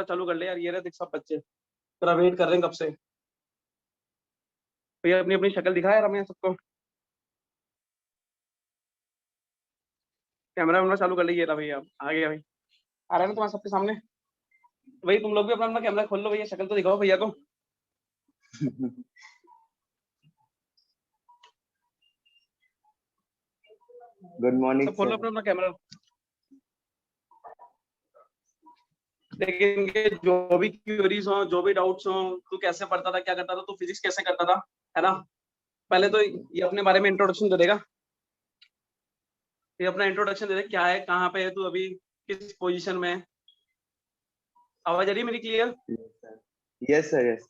चालू कर ले यार। ये रहे देख सब बच्चे तेरा वेट कर रहे हैं कब से। भैया अपनी अपनी शक्ल दिखा यार हमें सबको। कैमरा वैमरा चालू कर ले। ये रहा भैया, आ गया भाई। आ रहा है ना तुम्हारे सबके सामने। भाई तुम लोग भी अपना अपना कैमरा खोल लो भैया, शक्ल तो दिखाओ भैया को। गुड मॉर्निंग सब खोल लो सर। अपना अपना कैमरा। लेकिन इनके जो भी क्वेरीज हो, जो भी डाउट्स हो, तू कैसे पढ़ता था, क्या करता था, तू फिजिक्स कैसे करता था, है ना। पहले तो ये अपने बारे में इंट्रोडक्शन दे देगा। ये अपना इंट्रोडक्शन दे दे, क्या है, कहाँ पे है तू अभी, किस पोजीशन में है। आवाज आ रही है मेरी क्लियर? Yes sir yes.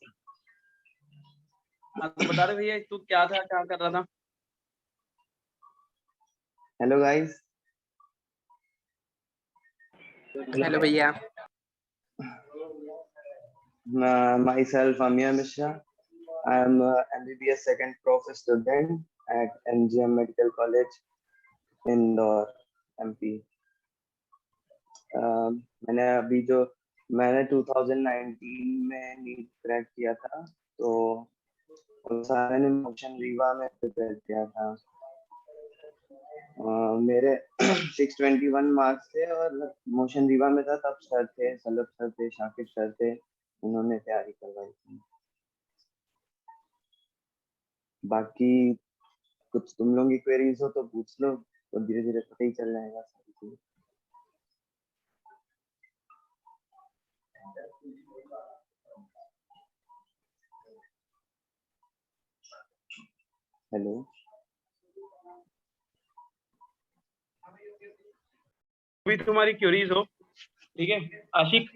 हाँ तो बता रहे भैया तू क्या था, क्या कर रहा था। Hello guys. हेलो भैया। Myself Amir Mishra. I am a MBBS second prof student at MGM Medical College, Indore, MP. मैंने 2019 में नीट क्रैक किया था, तो उस साल मैंने मोशन रीवा में प्रिपेयर किया था। मेरे 621 मार्क्स थे और मोशन रीवा में था तब सर थे, सलभ सर थे, शाकिब सर थे, उन्होंने तैयारी करवाई थी। बाकी कुछ तुम लोगों की क्वेरीज हो तो पूछ लो, तो धीरे धीरे पता ही चल जाएगा सारी चीज। हेलो भी तुम्हारी क्वेरीज हो, ठीक है आशिक।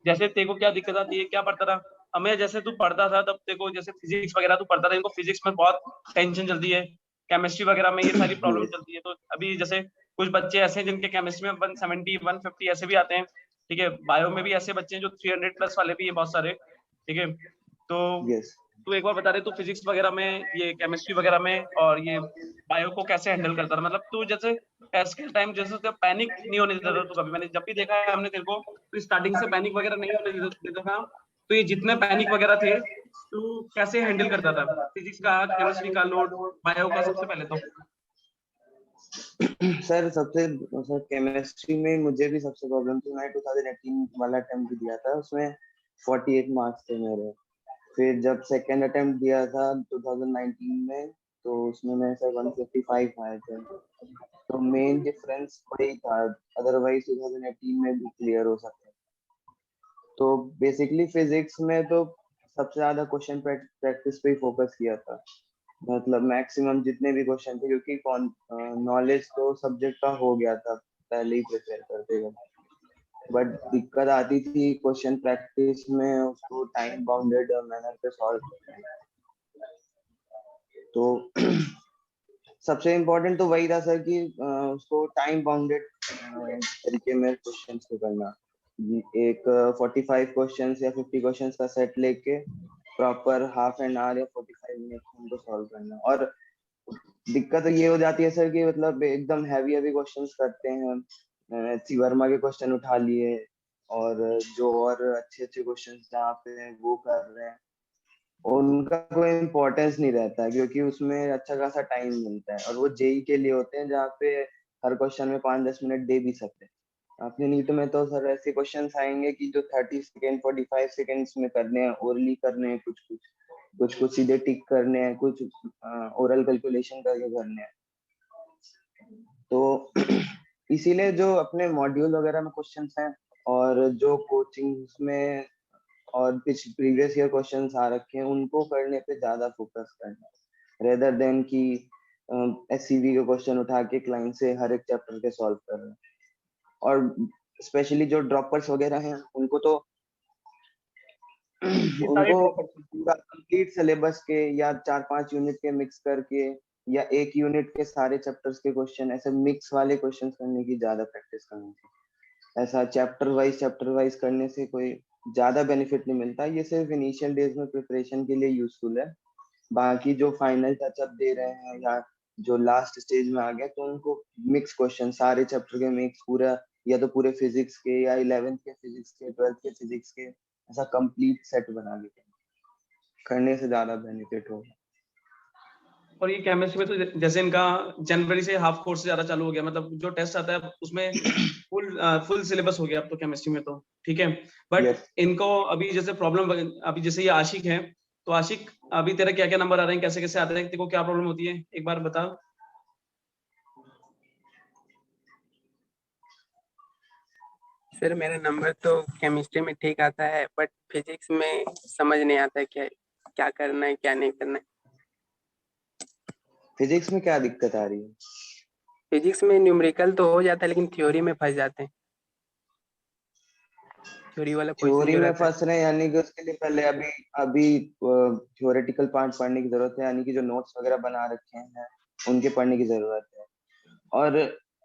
जैसे तेरे को क्या दिक्कत आती है, क्या पढ़ता था। हमें जैसे तू पढ़ता था तब तेरे को जैसे फिजिक्स वगैरह तू पढ़ता था, इनको फिजिक्स में बहुत टेंशन चलती है, केमिस्ट्री वगैरह में ये सारी प्रॉब्लम चलती है। तो अभी जैसे कुछ बच्चे ऐसे हैं जिनके केमिस्ट्री में 170 150 ऐसे भी आते हैं, ठीक है। बायो में भी ऐसे बच्चे हैं जो 300 प्लस वाले भी हैं बहुत सारे, ठीक है। तो यस तू एक बार बता रहे तू फिजिक्स वगैरह में, ये केमिस्ट्री वगैरह में और ये बायो को कैसे हैंडल करता था। मतलब तू जैसे टेस्ट के टाइम जैसे पैनिक नहीं होने देता था तू कभी। मैंने जब भी देखा है हमने तेरे को, तो स्टार्टिंग से पैनिक वगैरह नहीं होने देता था। तो ये जितने पैनिक वगैरह थे तू कैसे हैंडल करता था, फिजिक्स का, केमिस्ट्री का लोड, बायो का, सबसे पहले तो। सर सर केमिस्ट्री में मुझे भी सबसे प्रॉब्लम थी। मैं 2018 वाला अटेम्प्ट दिया था, उसमें 48 मार्क्स थे मेरे। फिर जब सेकेंड अटेम्प्ट दिया था 2019 में, तो उसमें मेरे सर 155 आए थे। तो मेन डिफरेंस वही था, अदरवाइज 2018 में भी क्लियर हो सकता। तो बेसिकली फिजिक्स में तो सबसे ज्यादा क्वेश्चन प्रैक्टिस पे ही फोकस किया था। मतलब मैक्सिमम जितने भी क्वेश्चन थे, क्योंकि नॉलेज तो सब्जेक्ट का हो गया था पहले ही प्रिपेयर करते हुए। बट दिक्कत आती थी क्वेश्चन प्रैक्टिस में, उसको टाइम बाउंडेड मैनर पे सॉल्व करना है। तो सबसे इम्पोर्टेंट तो वही था सर कि उसको टाइम बाउंडेड तरीके में क्वेश्चन को करना। एक 45 क्वेश्चन या 50 क्वेश्चन का सेट लेके प्रॉपर हाफ एन आवर या 45 मिनट उनको सॉल्व करना। और दिक्कत ये हो जाती है सर कि मतलब एकदम हैवी हैवी क्वेश्चंस करते हैं, सी वर्मा के क्वेश्चन उठा लिए और जो और अच्छे अच्छे क्वेश्चंस जहाँ पे वो कर रहे हैं, उनका कोई इम्पोर्टेंस नहीं रहता है, क्योंकि उसमें अच्छा खासा टाइम मिलता है और वो जेई के लिए होते हैं जहाँ पे हर क्वेश्चन में 5-10 मिनट दे भी सकते हैं। अपने नीट में तो सर ऐसे क्वेश्चंस आएंगे कि जो 30 सेकेंड 45 सेकेंड्स में करने हैं, ओरली करने हैं, कुछ कुछ सीधे टिक करने हैं, कुछ ओरल कैलकुलेशन करके करने हैं। तो इसीलिए जो अपने मॉड्यूल वगैरह में क्वेश्चंस हैं और जो कोचिंग में और प्रीवियस ईयर क्वेश्चंस आ रखे हैं, उनको करने पे ज्यादा फोकस करना रेदर देन कि एससीवी के क्वेश्चन उठा के क्लाइंट से हर एक चैप्टर के सॉल्व कर रहे हैं। और स्पेशली जो ड्रॉपर्स वगैरह हैं, उनको तो उनको पूरा कंप्लीट सिलेबस के या 4-5 यूनिट के मिक्स करके या एक यूनिट के सारे चैप्टर्स के क्वेश्चन, ऐसे मिक्स वाले क्वेश्चंस करने की ज्यादा प्रैक्टिस करनी चाहिए। ऐसा चैप्टर वाइज करने से कोई ज्यादा बेनिफिट नहीं मिलता। ये सिर्फ इनिशियल डेज में प्रिपरेशन के लिए यूजफुल है। बाकी जो फाइनल टचअप दे रहे हैं या जो लास्ट स्टेज में आ गए, तो उनको मिक्स क्वेश्चन, सारे चैप्टर के मिक्स, पूरा या तो पूरे फिजिक्स के या 11th के फिजिक्स के 12th के फिजिक्स के, ऐसा कंप्लीट सेट बना के करने से ज्यादा बेनिफिट होगा। और ये केमिस्ट्री में तो जैसे इनका जनवरी से हाफ कोर्स ज्यादा चालू हो गया, मतलब जो टेस्ट आता है उसमें फुल सिलेबस हो गया अब तो केमिस्ट्री में तो, ठीक है। But Yes. इनको अभी जैसे प्रॉब्लम, अभी जैसे ये आशिक है, तो आशिक अभी तेरा क्या क्या नंबर आ रहे हैं, कैसे कैसे आते हैं, तेरे को क्या प्रॉब्लम होती है, एक बार बता। सर मेरा नंबर तो केमिस्ट्री में ठीक आता है, बट फिजिक्स में समझ नहीं आता है क्या क्या करना है क्या नहीं करना है। फिजिक्स में क्या दिक्कत आ रही है? फिजिक्स में न्यूमेरिकल तो हो जाता है, लेकिन थ्योरी में फंस जाते हैं। थ्योरी वाला क्वेश्चन थ्योरी जो में रहता है। फंस रहे हैं, यानी कि उसके लिए पहले अभी अभी थ्योरेटिकल पार्ट पढ़ने की जरूरत है, यानी कि जो नोट्स वगैरह बना रखे हैं उनके पढ़ने की जरूरत है। और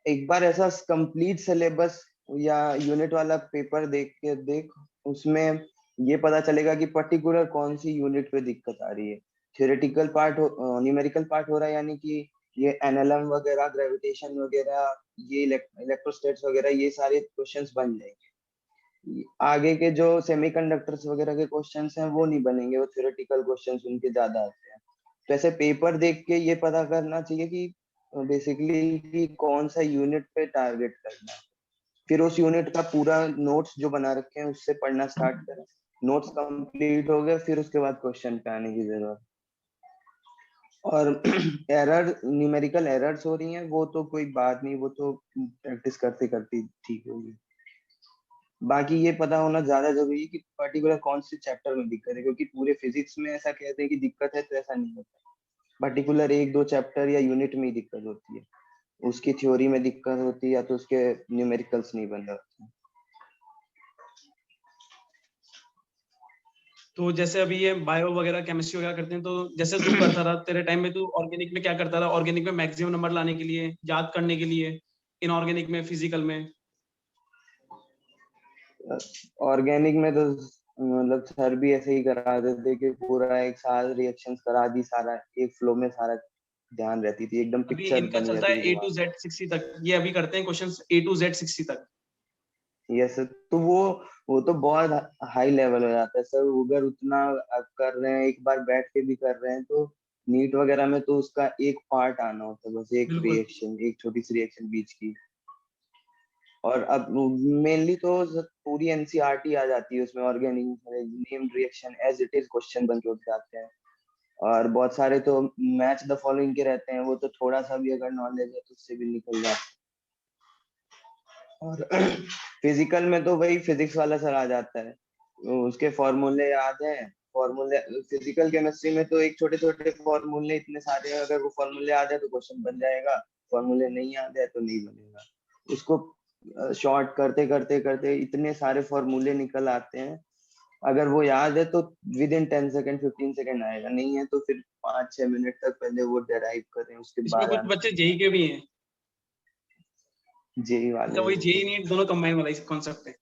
एक बार ऐसा कंप्लीट सिलेबस या यूनिट वाला पेपर देख, उसमें ये पता चलेगा कि पर्टिकुलर कौन सी यूनिट पे दिक्कत आ रही है। थ्योरेटिकल पार्ट न्यूमेरिकल पार्ट हो रहा है, यानी कि ये एनएलएम वगैरह, ग्रेविटेशन वगैरह, ये इलेक्ट्रोस्टैट्स वगैरह, ये सारे क्वेश्चंस बन जाएंगे। आगे के जो सेमीकंडक्टर्स वगैरह के क्वेश्चंस हैं वो नहीं बनेंगे, वो थ्योरेटिकल क्वेश्चंस उनके ज्यादा आते हैं। तो ऐसे पेपर देख के ये पता करना चाहिए कि बेसिकली कि कौन सा यूनिट पे टारगेट करना है, फिर उस यूनिट का पूरा नोट्स जो बना रखे हैं उससे पढ़ना स्टार्ट करें। नोट्स कंप्लीट हो गए, फिर उसके बाद क्वेश्चन पे आने की जरूरत। और एरर, न्यूमेरिकल एरर्स हो रही हैं, वो तो कोई बात नहीं, वो तो प्रैक्टिस करते करते ठीक होगी। बाकी ये पता होना ज्यादा जरूरी है कि पर्टिकुलर कौन से चैप्टर में दिक्कत है, क्योंकि पूरे फिजिक्स में ऐसा कहते हैं कि दिक्कत है, तो ऐसा नहीं होता। पर्टिकुलर एक दो चैप्टर या यूनिट में ही दिक्कत होती है, उसकी थ्योरी में दिक्कत होती है या तो उसके न्यूमेरिकल्स नहीं बन रहे होते। तो जैसे अभी ये बायो वगैरह केमिस्ट्री वगैरह करते हैं, तो जैसे तू करता था तेरे टाइम में, तू ऑर्गेनिक में क्या करता था, ऑर्गेनिक में मैक्सिमम नंबर लाने के लिए, याद करने के लिए, इनऑर्गेनिक में, फिजिकल में? ऑर्गेनिक में तो मतलब सर भी ऐसे ही करा देते कि पूरा एक साल रिएक्शंस करा दी, सारा एक फ्लो में, सारा ध्यान रहती थी, एकदम अभी पिक्चर इनका बनी चलता रहती है थी ए दिमाग टू जेड 60 तक, ये अभी करते हैं क्वेश्चंस ए टू जेड 60 तक। में। यस, तो वो तो बहुत हाई लेवल हो जाता है सर, अगर उतना कर रहे हैं, एक बार बैठ के भी कर रहे हैं, तो नीट वगैरह में तो उसका एक पार्ट आना होता है, बस एक बिल्कुल। रिएक्शन, एक छोटी सी रिएक्शन बीच की। और अब मेनली तो पूरी एनसीईआरटी आ जाती है उसमें, organic named reaction as it is question बन के उठ जाते हैं। और बहुत सारे तो मैच द फॉलोइंग के रहते हैं, वो तो थोड़ा सा भी अगर नॉलेज है तो उससे भी निकल जाते हैं। और फिजिकल में तो वही फिजिक्स वाला सर आ जाता है, उसके फॉर्मूले याद हैं, फॉर्मूले। फिजिकल केमिस्ट्री में तो एक छोटे छोटे फॉर्मूले इतने सारे हैं, अगर वो फॉर्मूले आ जाए तो क्वेश्चन बन जाएगा, फॉर्मूले नहीं आ जाए तो नहीं बनेगा। उसको शॉर्ट करते करते करते इतने सारे फॉर्मूले निकल आते हैं, अगर वो याद है तो विद इन 10 सेकंड 15 सेकंड आएगा, नहीं है तो फिर 5-6 मिनट तक पहले वो डेराइव करें, उसके इसमें बाद कुछ आंसर बच्चे जेई के भी हैं। जेई अच्छा, वाले। वही जेई नीट दोनों कंबाइन वाला कॉन्सेप्ट है।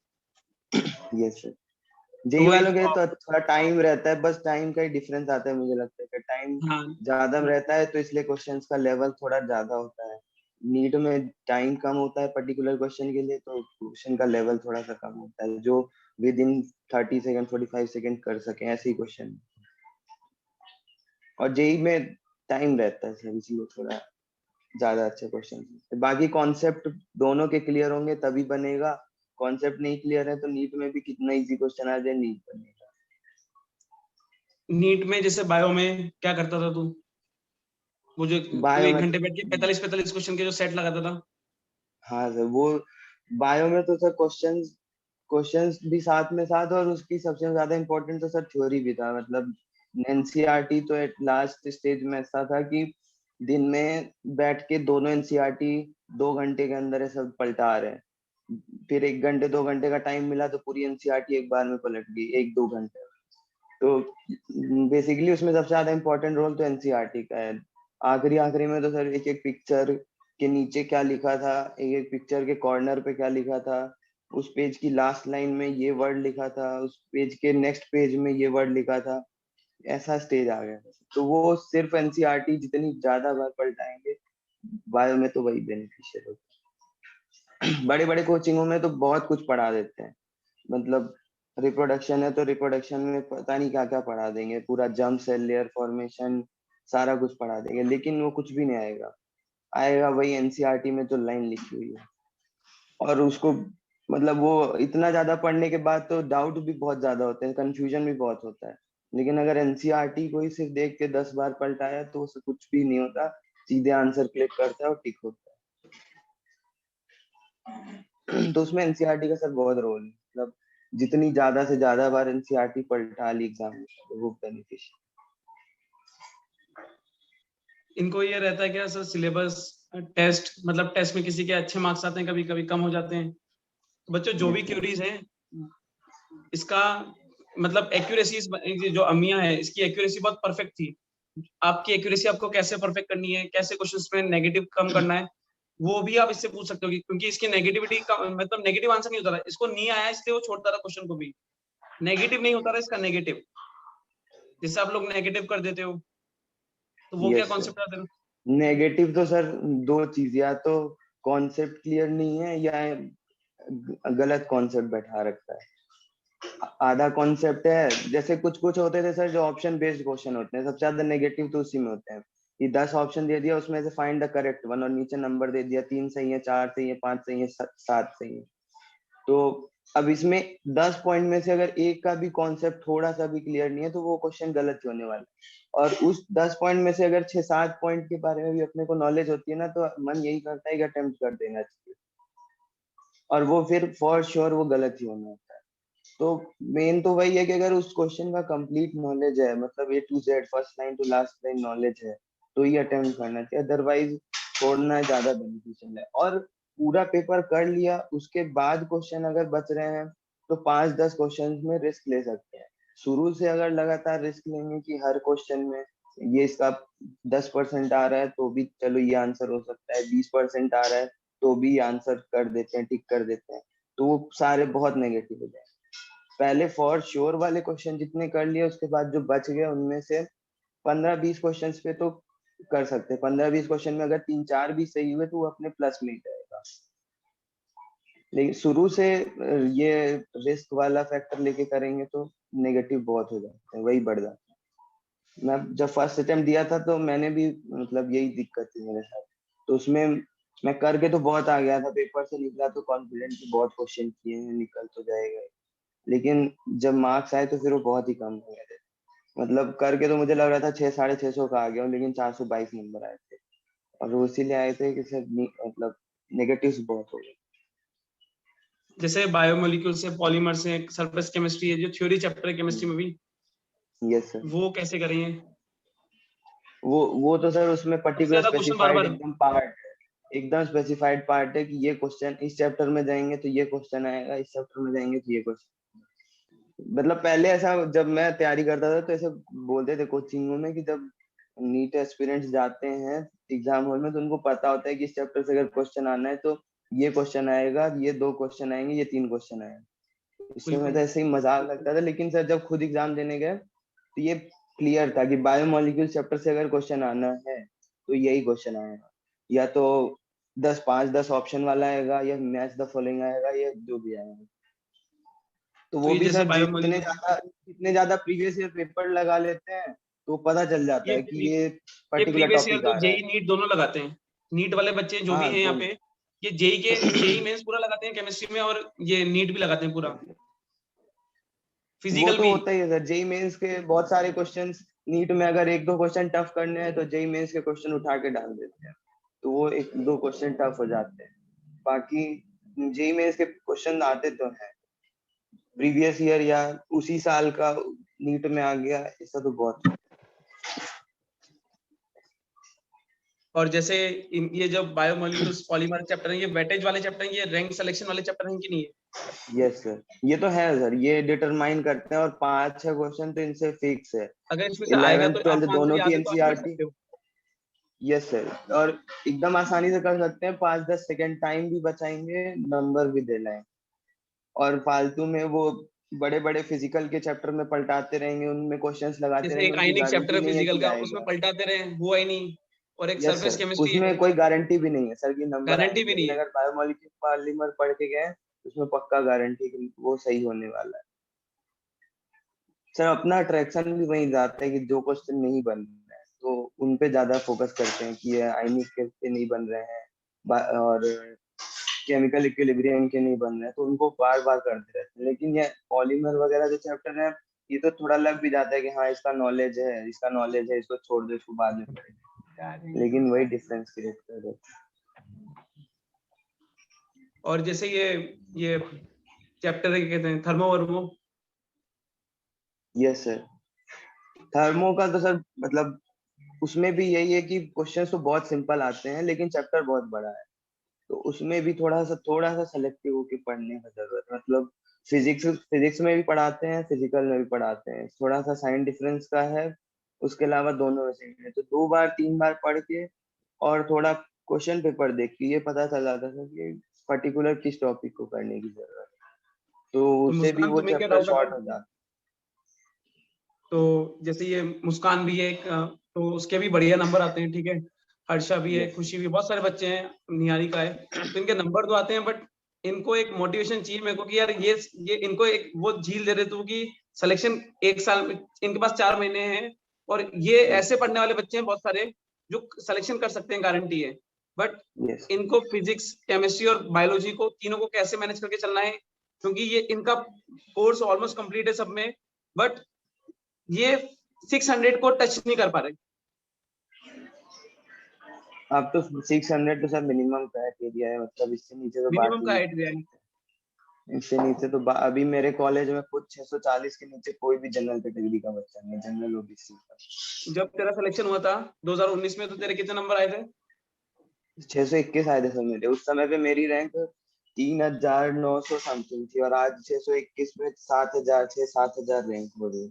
यस सर, तो जेई वही वालों के तो थोड़ा टाइम रहता है, बस टाइम का ही डिफरेंस आता है, मुझे लगता है कि टाइम हाँ, ज्यादा रहता है तो इसलिए क्वेश्चंस का लेवल थोड़ा ज्यादा होता है। नीट में टाइम कम होता है पर्टिकुलर क्वेश्चन के लिए, तो क्वेश्चन का लेवल थोड़ा सा कम होता है, जो विद इन 30 सेकंड 45 सेकंड कर सके ऐसे ही क्वेश्चन। और जेई में टाइम रहता है सर, इसीलिए थोड़ा ज्यादा अच्छे क्वेश्चन। बाकी कॉन्सेप्ट दोनों के क्लियर होंगे तभी बनेगा, कॉन्सेप्ट नहीं क्लियर है तो नीट में भी कितना इजी क्वेश्चन आ जाए नहीं बनेगा। नीट में जैसे बायो में क्या करता था तू? वो जो तू बायो एक में घंटे बैठ के 45 क्वेश्चन के जो सेट लगाता था। हाँ सर, वो बायो में तो सर क्वेश्चंस क्वेश्चंस भी साथ में साथ, और उसकी सबसे ज्यादा इम्पोर्टेंट तो सर थ्योरी भी था। मतलब एनसीईआरटी तो एट लास्ट स्टेज में ऐसा था कि दिन में बैठ के दोनों एनसीईआरटी 2 घंटे के अंदर ये सब पलटा रहे हैं, फिर 1 घंटे 2 घंटे का टाइम मिला तो पूरी एनसीईआरटी एक बार में पलट गई 1-2 घंटे। तो बेसिकली उसमें सबसे ज्यादा इम्पोर्टेंट रोल तो एनसीईआरटी का है। आखिरी आखिरी में तो सर एक एक पिक्चर के नीचे क्या लिखा था, एक एक पिक्चर के कॉर्नर पे क्या लिखा था, उस पेज की लास्ट लाइन में ये वर्ड लिखा था, उस पेज के नेक्स्ट पेज में ये वर्ड लिखा था, ऐसा स्टेज आ गया। तो वो सिर्फ एनसीईआरटी जितनी ज्यादा बार पलटाएंगे, बायो में तो वही बेनिफिशियल होता बड़े बड़े कोचिंगों में तो बहुत कुछ पढ़ा देते हैं, मतलब रिप्रोडक्शन है तो रिप्रोडक्शन में पता नहीं क्या क्या पढ़ा देंगे, पूरा जंप सेल लेयर फॉर्मेशन सारा कुछ पढ़ा देंगे, लेकिन वो कुछ भी नहीं आएगा। आएगा वही एनसीईआरटी में जो लाइन लिखी हुई है, और उसको मतलब वो इतना ज्यादा पढ़ने के बाद तो डाउट भी बहुत ज्यादा होते हैं, कंफ्यूजन भी बहुत होता है। लेकिन अगर एनसीईआरटी को ही सिर्फ देख के 10 बार पलटाया तो उससे कुछ भी नहीं होता, सीधे आंसर क्लिक करता है और टिक होता है। तो उसमें एनसीईआरटी का सर बहुत रोल है, मतलब जितनी ज्यादा से ज्यादा बार एनसीईआरटी पलटा ली एग्जाम में तो वो बेनिफिशियल। इनको ये रहता है क्या सर सिलेबस टेस्ट, मतलब टेस्ट में किसी के अच्छे मार्क्स आते हैं, कभी कभी कम हो जाते हैं। तो बच्चों जो भी क्यूरीज है इसका मतलब एक्यूरेसी, जो अमिया है इसकी एक्यूरेसी बहुत परफेक्ट थी। आपकी एक्यूरेसी आपको कैसे परफेक्ट करनी है, कैसे क्वेश्चंस में नेगेटिव कम करना है, वो भी आप इससे पूछ सकते हो क्योंकि इसकी नेगेटिविटी का मतलब नेगेटिव आंसर नहीं होता था, इसको नहीं आया इसलिए वो छोड़ता था क्वेश्चन को भी, नेगेटिव नहीं होता था इसका नेगेटिव, जिससे आप लोग नेगेटिव कर देते हो। तो वो क्या यस सर, कॉन्सेप्ट आता है? नेगेटिव तो सर दो चीज, या तो कॉन्सेप्ट क्लियर नहीं है या गलत कॉन्सेप्ट बैठा रखता है। आधा कॉन्सेप्ट है, जैसे कुछ कुछ होते थे सर जो ऑप्शन बेस्ड क्वेश्चन होते हैं, सबसे ज्यादा नेगेटिव तो उसी में होते हैं कि 10 ऑप्शन दे दिया उसमें से फाइंड द करेक्ट वन, और नीचे नंबर दे दिया 3 सही है, 4 सही है, 5 सही है, 7 सही है। तो अब इसमें 10 पॉइंट में से अगर एक का भी कॉन्सेप्ट थोड़ा सा भी क्लियर नहीं है तो वो क्वेश्चन गलत ही होने वाला है। और उस 10 पॉइंट में से अगर 6-7 पॉइंट के बारे में भी अपने को नॉलेज होती है ना, तो मन यही करता है कि अटेम्प्ट कर देना चाहिए, और वो फिर फॉर श्योर वो गलत ही होना होता है। तो मेन तो वही है कि अगर उस क्वेश्चन का कंप्लीट नॉलेज है, मतलब A to Z first line to last line knowledge है, तो ही अटेम्प्ट करना चाहिए, अदरवाइज छोड़ना ज्यादा बेनिफिशियल है। और पूरा पेपर कर लिया उसके बाद क्वेश्चन अगर बच रहे हैं तो 5-10 क्वेश्चन में रिस्क ले सकते हैं। शुरू से अगर लगातार रिस्क लेंगे कि हर क्वेश्चन में ये इसका 10% आ रहा है तो भी चलो ये आंसर हो सकता है, 20% आ रहा है तो भी आंसर कर देते हैं, टिक कर देते हैं, तो वो सारे बहुत नेगेटिव हो जाए। पहले फॉर श्योर वाले क्वेश्चन जितने कर लिए उसके बाद जो बच गए उनमें से 15-20 क्वेश्चन पे तो कर सकते हैं। 15-20 क्वेश्चन में अगर 3-4 भी सही हुए तो वो अपने प्लस में ही जाएगा। लेकिन शुरू से ये रिस्क वाला फैक्टर लेके करेंगे तो नेगेटिव बहुत हो जाते हैं, वही बढ़ जाता है। मैं जब फर्स्ट अटेम्प्ट दिया था तो मैंने भी मतलब यही दिक्कत थी मेरे साथ, तो उसमें मैं करके तो बहुत आ गया था, पेपर से निकला तो कॉन्फिडेंट कि बहुत क्वेश्चन किए हैं निकल तो जाएगा, लेकिन जब मार्क्स आए तो फिर वो बहुत ही कम हो गए थे। मतलब करके तो मुझे लग रहा था 600-650 का आ गया हूँ, लेकिन 422 नंबर आए थे, और वो इसीलिए आए थे कि सर मतलब नेगेटिव्स बहुत हो गए। जैसे बायोमोलिक्यूल से, पॉलीमर से, सरफेस केमिस्ट्री है जो थ्योरी चैप्टर है केमिस्ट्री में भी, यस सर, वो कैसे करेंगे? वो तो सर उसमें सबसे पर्टिकुलर ज्यादा क्वेश्चन बार स्पेसिफाइड बार एकदम पार्ट है, एकदम स्पेसिफाइड पार्ट है कि ये क्वेश्चन इस चैप्टर में जाएंगे तो ये क्वेश्चन आएगा, इस चैप्टर में जाएंगे तो ये क्वेश्चन। मतलब पहले ऐसा जब मैं तैयारी करता था तो ऐसे बोलते थे कोचिंगों में कि जब नीट एस्पिरेंट्स जाते हैं एग्जाम हॉल में तो उनको पता होता है कि इस चैप्टर से अगर क्वेश्चन आना है तो ये क्वेश्चन आएगा, ये 2 क्वेश्चन आएंगे, ये 3 क्वेश्चन आएंगे। इससे मैं तो बिल्कुल। ऐसे ही मजाक लगता था, लेकिन सर जब खुद एग्जाम देने गए तो ये क्लियर था कि बायोमोलिक्यूल चैप्टर से अगर क्वेश्चन आना है तो यही क्वेश्चन आएगा, या तो 10 ऑप्शन वाला आएगा, या मैच द फॉलोइंग आएगा, या जो भी आएगा। तो तो वो ये भी जैसे सर बायोमोलिक्यूल, जितने ज्यादा प्रीवियस ईयर पेपर लगा लेते हैं तो पता चल जाता ये है कि ये ये पर्टिकुलर प्रीवियस ईयर टॉपिक तो आ रहा है। जेई नीट दोनों लगाते हैं, नीट वाले बच्चे जो भी हाँ हैं यहाँ तो पे, ये जेई मेंस पूरा लगाते हैं केमिस्ट्री में, और ये नीट भी लगाते हैं पूरा, वो फिजिकल तो भी। होता ही है सर, जेई मेंस के बहुत सारे क्वेश्चंस नीट में अगर 1-2 क्वेश्चन टफ करने हैं तो जेई मेंस के क्वेश्चन उठा के डाल देते हैं, तो वो 1-2 क्वेश्चन टफ हो जाते हैं। बाकी जेई मेंस के क्वेश्चन आते तो हैं प्रीवियस ईयर या उसी साल का नीट में आ गया, ऐसा तो बहुत। और जैसे ये जो बायोमोलिक्यूल्स पॉलीमर चैप्टर है, ये वेटेज वाले चैप्टर हैं, ये रैंक सिलेक्शन वाले चैप्टर हैं कि नहीं है? यस सर, ये तो है सर, ये डिटरमाइन करते हैं, और 5-6 क्वेश्चन तो इनसे फिक्स है। अगर इसमें से आएगा 11th तो 12th आपको आंसर दोनों की याद है तो आप कर एनसीईआरटी। सकते हो। यस सर, और एकदम आसानी से कर सकते हैं, 5-10 सेकेंड टाइम भी बचाएंगे, नंबर भी दे लाएंगे। और फालतू में वो बड़े बड़े फिजिकल के चैप्टर में पलटाते रहेंगे, उनमें क्वेश्चंस लगाते जैसे रहेंगे, एक उनकी आयनिक चैप्टर गारंटी है नहीं है फिजिकल कि का, उसमें आएगा। पलटाते रहे, हुआ ही नहीं। और एक यस सरफेस सर, केमिस्ट्री है, उसमें कोई गारंटी भी नहीं है सर कि नंबर गारंटी आएंगे, भी नहीं लेकिन है। अगर बायोमोलिक्यूलर पॉलीमर पढ़ के गए उसमें पक्का गारंटी कि वो सही होने वाला है। सर अपना अट्रैक्शन भी वही जाता है कि जो क्वेश्चन नहीं बन रहे हैं तो उन पे ज्यादा फोकस करते हैं कि ये आयनिक के नहीं बन रहे हैं और केमिकल इक्विलिब्रियम के नहीं बन रहे हैं, तो उनको बार बार करते रहते हैं। लेकिन ये पॉलीमर वगैरह जो चैप्टर है ये तो थोड़ा लग भी जाता है कि हाँ इसका नॉलेज है, इसका नॉलेज है, इसको छोड़ दो, इसको बाद में पढ़ेंगे, लेकिन वही डिफरेंस क्रिएट कर देता है। और जैसे ये चैप्टर है, कहते हैं थर्मो वर्मो। यस सर, थर्मो का तो सर मतलब उसमें भी यही है कि क्वेश्चंस तो बहुत सिंपल आते हैं लेकिन चैप्टर बहुत बड़ा है, तो उसमें भी थोड़ा सा सेलेक्टिव होके पढ़ने का जरूरत है। मतलब फिजिक्स में भी पढ़ाते हैं, फिजिकल में भी पढ़ाते हैं, थोड़ा सा साइन डिफरेंस का है, उसके अलावा दोनों में सेम है। तो 2 बार 3 बार पढ़ के और थोड़ा क्वेश्चन पेपर देख के ये पता चल जाता था कि पर्टिकुलर किस टॉपिक को करने की जरूरत है, तो तो उससे भी मुस्कान, वो तुम्हें क्या चैप्टर डाउट आता शॉर्ट हो है? जाता तो जैसे ये मुस्कान भी है एक, तो उसके भी बढ़िया नंबर आते हैं, ठीक है। हर्षा भी है। है, यस खुशी भी, बहुत सारे बच्चे हैं, निहारी का है, तो इनके नंबर तो आते हैं, बट इनको एक मोटिवेशन चाहिए मेरे को कि यार ये इनको एक वो झील दे रहे तू कि सिलेक्शन 1 साल में, इनके पास 4 महीने हैं, और ये यस ऐसे पढ़ने वाले बच्चे हैं बहुत सारे जो सिलेक्शन कर सकते हैं, गारंटी है। बट यस इनको फिजिक्स, केमिस्ट्री और बायोलॉजी को तीनों को कैसे मैनेज करके चलना है, क्योंकि ये इनका कोर्स ऑलमोस्ट कंप्लीट है सब में, बट ये 600 को टच नहीं कर पा रहे। अब तो 600 तो सर मिनिमम क्राइटेरिया है, मतलब इससे नीचे तो बात मिनिमम ही का नहीं हाइट है। करते। इससे नीचे तो अभी मेरे कॉलेज में खुद 640 के नीचे कोई भी जनरल कैटेगरी का बच्चा नहीं, जनरल ओबीसी का। जब तेरा सिलेक्शन हुआ था 2019 में, तो तेरे कितने नंबर आए थे? 621 आए थे सर मेरे उस समय पे। मेरी रैंक 3900 समथिंग थी और आज 621 में 7000 रैंक हो गई।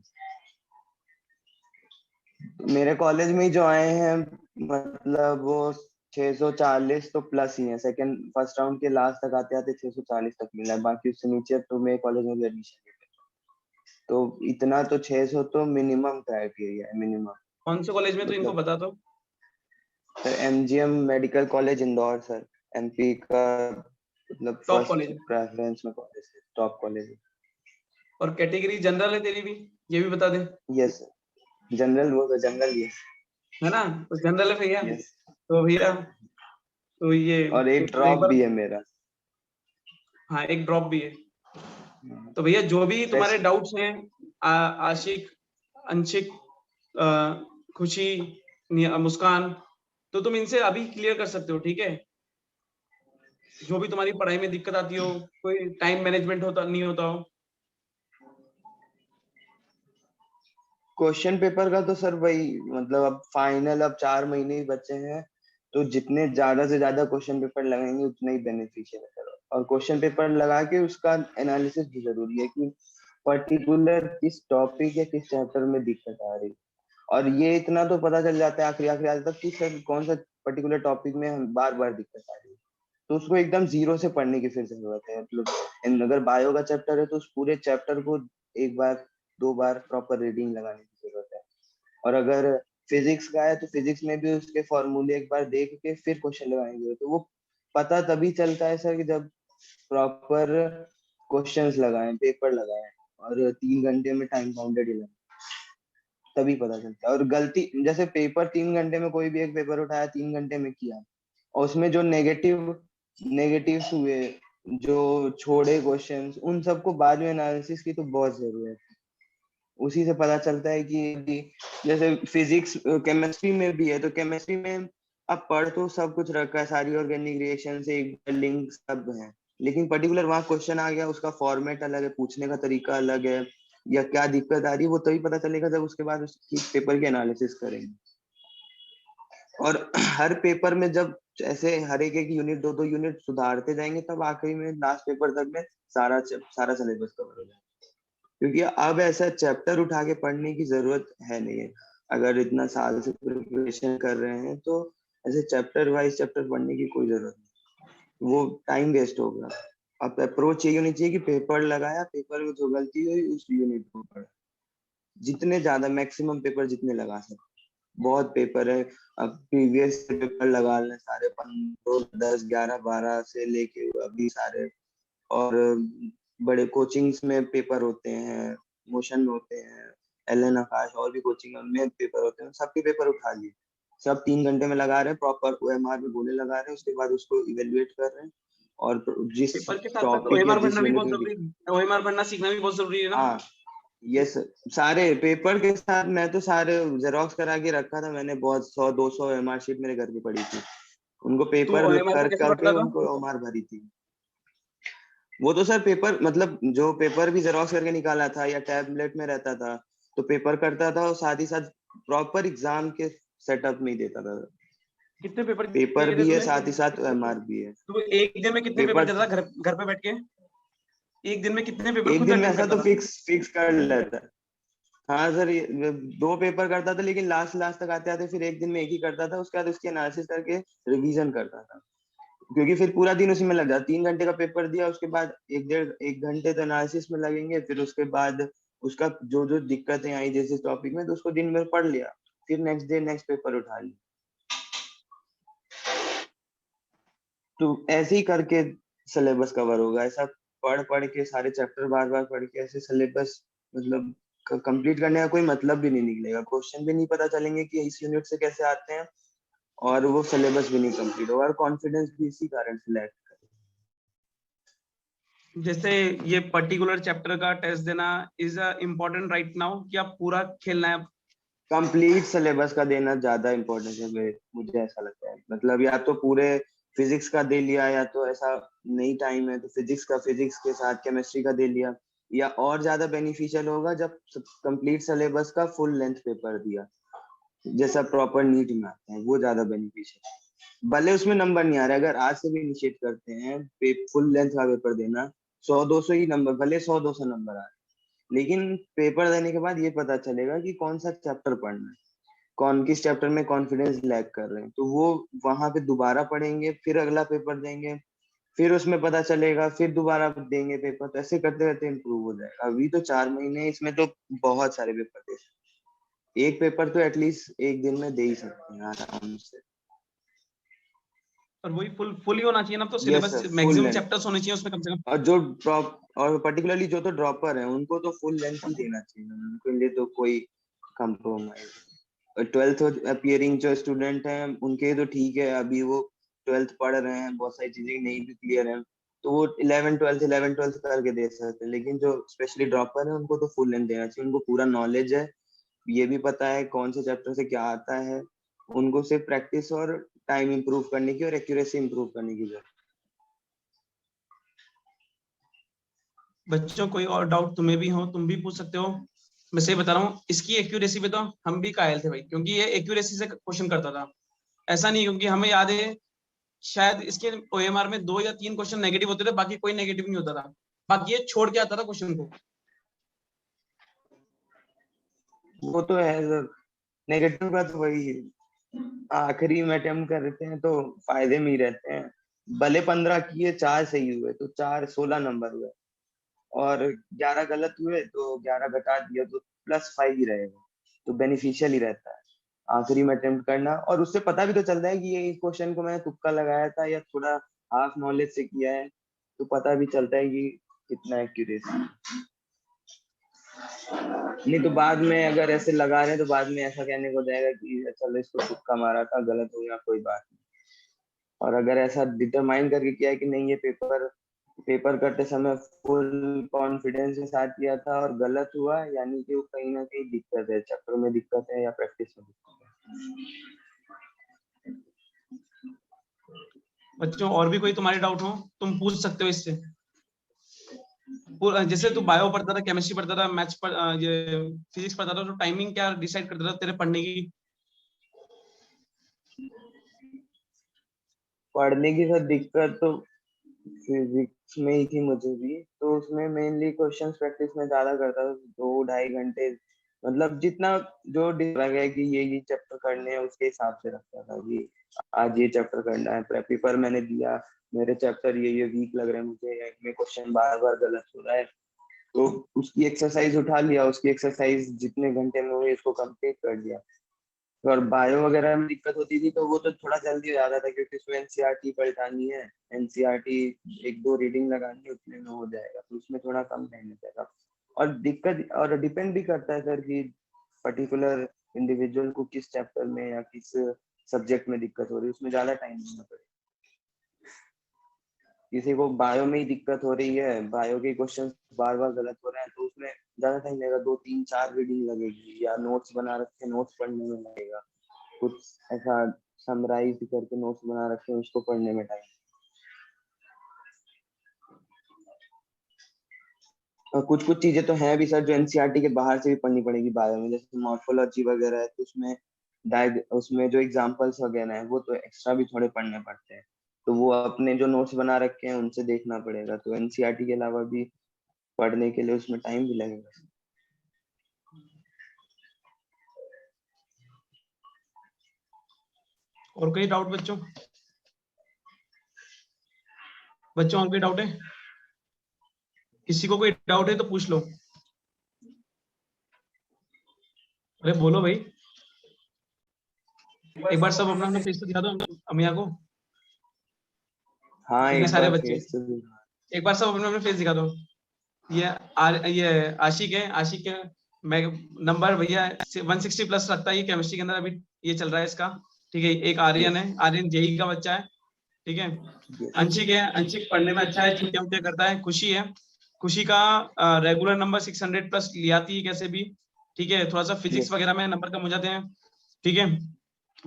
मेरे कॉलेज में ही जो आए हैं मतलब वो 640 तो प्लस ही है, सेकंड फर्स्ट राउंड के लास्ट तक आते आते 640 तक मिला है, बाकी उससे नीचे तो मेरे कॉलेज में भी एडमिशन नहीं है। तो इतना तो 600 तो मिनिमम क्राइटेरिया है, मिनिमम। कौन से कॉलेज में, तो इनको मतलब बता दो। Sir MGM medical college Indore sir, MP का मतलब टॉप फर्स्ट कॉलेज है। प्रेफरेंस में कॉलेज है, टॉप कॉलेज है। और कैटेगरी जनरल है तेरी भी, ये भी बता दे। यस जनरल, वो तो जनरल ही है ना, तो जनरल है भैया। है। यस तो भैया, तो ये और एक एक ड्रॉप बार, भी है मेरा। हाँ एक ड्रॉप भी है। तो भैया जो भी तुम्हारे टेस्ट डाउट्स हैं, आशिक, अंशिक, खुशी, मुस्कान, तो तुम इनसे अभी क्लियर कर सकते हो, ठीक है। जो भी तुम्हारी पढ़ाई में दिक्कत आती हो, कोई टाइम मैनेजमेंट होता नहीं होता हो। क्वेश्चन पेपर का तो सर वही मतलब अब फाइनल, अब 4 महीने ही बचे हैं, तो जितने ज्यादा से ज्यादा क्वेश्चन पेपर लगाएंगे उतना ही बेनिफिशियल है सर। और क्वेश्चन पेपर लगा के उसका एनालिसिस भी जरूरी है कि पर्टिकुलर किस टॉपिक या किस चैप्टर में दिक्कत आ रही है। और ये इतना तो पता चल जाता है आखिरी आखिरी तक कि सर कौन सा पर्टिकुलर टॉपिक में हम बार बार दिक्कत आ रही है, तो उसको एकदम जीरो से पढ़ने की फिर जरूरत है। मतलब अगर बायो का चैप्टर है तो उस पूरे चैप्टर को 1 बार 2 बार प्रॉपर रीडिंग लगाने की जरूरत है। और अगर फिजिक्स का है तो फिजिक्स में भी उसके फॉर्मूले एक बार देख के फिर क्वेश्चन लगाने की जरूरत है। वो पता तभी चलता है सर कि जब प्रॉपर क्वेश्चंस लगाएं, पेपर लगाएं और 3 घंटे में टाइम बाउंडेड ही लगाएं, तभी पता चलता है। और गलती जैसे पेपर 3 घंटे में कोई भी एक पेपर उठाया 3 घंटे में किया और उसमें जो नेगेटिव्स हुए, जो छोड़े क्वेश्चंस, उन सबको बाद में एनालिसिस की तो बहुत जरूरत है। उसी से पता चलता है कि जैसे फिजिक्स केमिस्ट्री में भी है, तो केमिस्ट्री में अब पढ़ तो सब कुछ रखा है, सारी ऑर्गेनिक रिएक्शन से लिंक सब है, लेकिन पर्टिकुलर वहां क्वेश्चन आ गया, उसका फॉर्मेट अलग है, पूछने का तरीका अलग है, या क्या दिक्कत आ रही है वो तभी पता चलेगा जब उसके बाद उसकी पेपर की एनालिसिस करेंगे। और हर पेपर में जब ऐसे हर एक यूनिट 2 2 यूनिट सुधारते जाएंगे तब आखिरी में लास्ट पेपर तक में सारा सिलेबस कवर हो जाएगा। क्योंकि अब ऐसा चैप्टर उठा के पढ़ने की जरूरत है नहीं है। अगर इतना साल से प्रिपरेशन कर रहे हैं तो ऐसे चैप्टर वाइज चैप्टर पढ़ने की कोई जरूरत नहीं, वो टाइम वेस्ट होगा। अब अप्रोच यही होनी चाहिए कि पेपर लगाया, पेपर में जो गलती हुई उस यूनिट को पढ़ा, जितने ज्यादा मैक्सिमम पेपर जितने लगा सकते। बहुत पेपर है। अब प्रीवियस पेपर लगा लें सारे 15, 10, 11, 12 से लेके अभी सारे, और बड़े कोचिंग्स में पेपर होते हैं, मोशन में होते हैं, एलन आकाश और भी कोचिंग में पेपर होते हैं, सबके पेपर उठा लिए। सब 3 घंटे में लगा रहे हैं, प्रॉपर OMR में बोले लगा रहे हैं, उसके बाद उसको इवेल्युएट कर रहे हैं, और जिस पेपर के साथ साथ टॉपिक या ओएमआर जिस पढ़ना भी यूनिट बहुत में जरूरी है, ओएमआर पढ़ना सीखना भी बहुत जरूरी है ना। हाँ यस, सारे पेपर के साथ मैं तो सारे जेरोक्स करा के रखा था मैंने, बहुत 100-200 MR शीट मेरे घर पे पड़ी थी, उनको तू पेपर ओएमआर कर पे कैसे करके पढ़ता था? उनको OMR भरी थी। वो तो सर पेपर मतलब जो पेपर भी जेरोक्स करके निकाला था या टैबलेट में रहता था, तो पेपर करता था और साथ ही साथ प्रॉपर एग्जाम के सेटअप में ही देता था। कितने पेपर पेपर दिए थे भी है तूने? साथ ही साथ OMR भी है। तू एक दिन में कितने पेपर पेपर देता था घर घर पे बैठ के? एक दिन में कितने पेपर एक खुद दिन में अटेम्प्ट ऐसा करता तो था? फिक्स कर लेता। हाँ सर, ये 2 पेपर करता था, लेकिन लास्ट लास्ट तक आते आते फिर एक दिन में एक ही करता था, उसके बाद उसकी एनालिसिस करके रिवीजन करता था, क्योंकि फिर पूरा दिन उसी में लग जाता। 3 घंटे का पेपर दिया, उसके बाद 1 घंटे तो एनालिसिस में लगेंगे, फिर उसके बाद उसका जो जो दिक्कतें आई जैसे टॉपिक में, तो उसको दिन में पढ़ लिया, फिर नेक्स्ट डे नेक्स्ट पेपर उठा लिया। तो ऐसे ही करके सिलेबस कवर होगा, ऐसा पढ़ पढ़ के सारे चैप्टर बार बार पढ़ के ऐसे सिलेबस मतलब कंप्लीट करने का कोई मतलब भी नहीं निकलेगा, क्वेश्चन भी नहीं पता चलेंगे कि इस यूनिट से कैसे आते हैं, और वो सिलेबस भी नहीं कंप्लीट होगा, और कॉन्फिडेंस भी इसी कारण से लैग। जैसे ये पर्टिकुलर चैप्टर का टेस्ट देना इज इम्पोर्टेंट राइट नाउ, कि आप पूरा खेलना है? कंप्लीट सिलेबस का देना ज्यादा इम्पोर्टेंट है मुझे ऐसा लगता है, मतलब या तो पूरे फिजिक्स का दे लिया, या तो ऐसा नहीं टाइम है तो फिजिक्स का फिजिक्स के साथ केमिस्ट्री का दे लिया, या और ज्यादा बेनिफिशियल होगा जब कंप्लीट सिलेबस का फुल लेंथ पेपर दिया, जैसा प्रॉपर नीट में आता है, वो ज्यादा बेनिफिशियल है। भले उसमें नंबर नहीं आ रहा है, अगर आज से भी इनिशिएट करते हैं फुल लेंथ का पेपर देना, 100-200 ही नंबर, भले 100-200 नंबर आ रहे, लेकिन पेपर देने के बाद ये पता चलेगा कि कौन सा चैप्टर पढ़ना है, कौन किस चैप्टर में कॉन्फिडेंस लैग कर रहे हैं, तो वो वहां पे दोबारा पढ़ेंगे, फिर अगला पेपर देंगे, फिर उसमें पता चलेगा, फिर दोबारा देंगे पेपर, तो ऐसे करते करते इम्प्रूव हो जाएगा। अभी तो 4 महीने, इसमें तो बहुत सारे पेपर दे सकते हैं। एक पेपर तो एटलीस्ट एक दिन में दे ही सकते हैं आराम से। और वही फुल ही होना चाहिए ना, तो yes syllabus sir, full maximum length. Chapters होने चाहिए उसमें कम से कम। और जो ड्रॉप और पर्टिकुलरली जो तो ड्रॉपर है उनको तो फुल लेंथ ही देना चाहिए, उनके लिए तो कोई कंप्रोमाइज। 12th अपियरिंग जो स्टूडेंट हैं उनके तो ठीक है, अभी वो 12th पढ़ रहे हैं, बहुत सारी चीजें नहीं भी क्लियर है, तो वो 11th 12th करके दे सकते हैं, लेकिन जो स्पेशली ड्रॉपर है उनको तो फुल लेंथ देना चाहिए, उनको पूरा नॉलेज है, ये भी पता है कौन से चैप्टर से क्या आता है, उनको सिर्फ प्रैक्टिस और टाइम इंप्रूव करने की और एक्यूरेसी इंप्रूव करने की जरूरत। बच्चों कोई और डाउट तुम्हें भी हो तुम भी पूछ सकते हो। मैं सही बता रहा हूँ, इसकी एक्यूरेसी पे तो हम भी कायल थे भाई, क्योंकि ये एक्यूरेसी से क्वेश्चन करता था। ऐसा नहीं, क्योंकि हमें याद है शायद इसके ओएमआर में 2 या 3 क्वेश्चन नेगेटिव होते थे, बाकी कोई नेगेटिव नहीं होता था, बाकी ये छोड़ के आता था क्वेश्चन को। वो तो है सर, नेगेटिव का तो वही है, आखिरी में अटेम्प्ट करते हैं तो फायदे में ही रहते हैं, भले 15 किए 4 सही हुए तो 4 16 नंबर हुए, और 11 गलत हुए तो 11 घटा दिया तो +5 ही रहेगा, तो बेनिफिशियल ही रहता है आखिरी में अटेम्प्ट करना, और उससे पता भी तो चलता है कि ये इस क्वेश्चन को मैंने तुक्का लगाया था या थोड़ा हाफ नॉलेज से किया है, तो पता भी चलता है कि कितना एक्यूरेसी। नहीं तो बाद में अगर ऐसे लगा रहे हैं तो बाद में ऐसा कहने को जाएगा कि चलो इसको तुक्का मारा था, गलत हो गया कोई बात नहीं, और अगर ऐसा डिटरमाइन करके किया है कि नहीं ये पेपर पेपर करते समय फुल कॉन्फिडेंस के साथ किया था और गलत हुआ, यानी कि वो कहीं ना कहीं दिक्कत है, चैप्टर में दिक्कत है या प्रैक्टिस में दिक्कत है। बच्चों और भी कोई तुम्हारे डाउट हो तुम पूछ सकते हो इससे। जैसे तू बायो पढ़ता था, केमिस्ट्री पढ़ता था, मैथ्स पर ये फिजिक्स पढ़ता था, तो टाइमिंग क्या डिसाइड करता था तेरे पढ़ने की? पढ़ने की सर दिक्कत तो फिजिक्स में ही थी मुझे भी, तो उसमें मेनली क्वेश्चंस प्रैक्टिस में ज्यादा करता था, 2-2.5 घंटे, मतलब जितना जो लगा है कि ये चैप्टर करने हैं उसके हिसाब से रखता था कि आज ये चैप्टर करना है, पेपर मैंने दिया, मेरे चैप्टर ये वीक लग रहे हैं मुझे, इनमें क्वेश्चन बार बार गलत हो रहा है, तो उसकी एक्सरसाइज उठा लिया, उसकी एक्सरसाइज जितने घंटे में हुई उसको कंप्लीट कर लिया, और बायो वगैरह में दिक्कत होती थी तो वो तो थोड़ा जल्दी हो जाता था क्योंकि उसमें एनसीईआरटी पलटानी है, एनसीईआरटी एक दो रीडिंग लगानी है, उतने में हो जाएगा, तो उसमें थोड़ा कम टाइम लगेगा। और दिक्कत और डिपेंड भी करता है सर कि पर्टिकुलर इंडिविजुअल को किस चैप्टर में या किस सब्जेक्ट में दिक्कत हो रही है, उसमें ज्यादा टाइम देना पड़ेगा। किसी को बायो में ही दिक्कत हो रही है, बायो के क्वेश्चन बार बार गलत हो रहे हैं, तो उसमें ज्यादा टाइम लगेगा, 2 3 4 रीडिंग लगेगी, या नोट्स बना रखे नोट्स पढ़ने में लगेगा, कुछ ऐसा समराइज करके नोट्स बना रखे हैं उसको पढ़ने में टाइम। और कुछ कुछ चीजें तो हैं भी सर जो एनसीईआरटी के बाहर से भी पढ़नी पड़ेगी बायो में, जैसे मॉर्फोलॉजी वगैरह है, तो उसमें जो एग्जांपल्स वगैरह हैं वो तो एक्स्ट्रा भी थोड़े पढ़ने पड़ते हैं, तो वो अपने जो नोट्स बना रखे हैं उनसे देखना पड़ेगा, तो एनसीईआरटी के अलावा भी पढ़ने के लिए उसमें टाइम भी लगेगा। और कोई डाउट बच्चों? बच्चों और कोई डाउट है? किसी को कोई डाउट है तो पूछ लो। अरे बोलो भाई, एक बार सब अपना अपना फेस तो दिखा दो अमिया को। हाँ इतने एक सारे बार बच्चे, फेस तो एक बार सब अपना अपना फेस दिखा दो। ये आशिक है, आशिक है, मैं नंबर भैया 160 प्लस रखता है ये केमिस्ट्री के अंदर, अभी ये चल रहा है इसका। ठीक है, एक आर्यन है, आर्यन जेई का बच्चा है। ठीक है, अंशिक है, अंशिक पढ़ने में अच्छा है, छुट्टियां वुट्टियां करता है। खुशी है, खुशी का रेगुलर नंबर 600 प्लस ले आती है कैसे भी। ठीक है, थोड़ा सा फिजिक्स वगैरह में नंबर कम हो जाते हैं। ठीक है,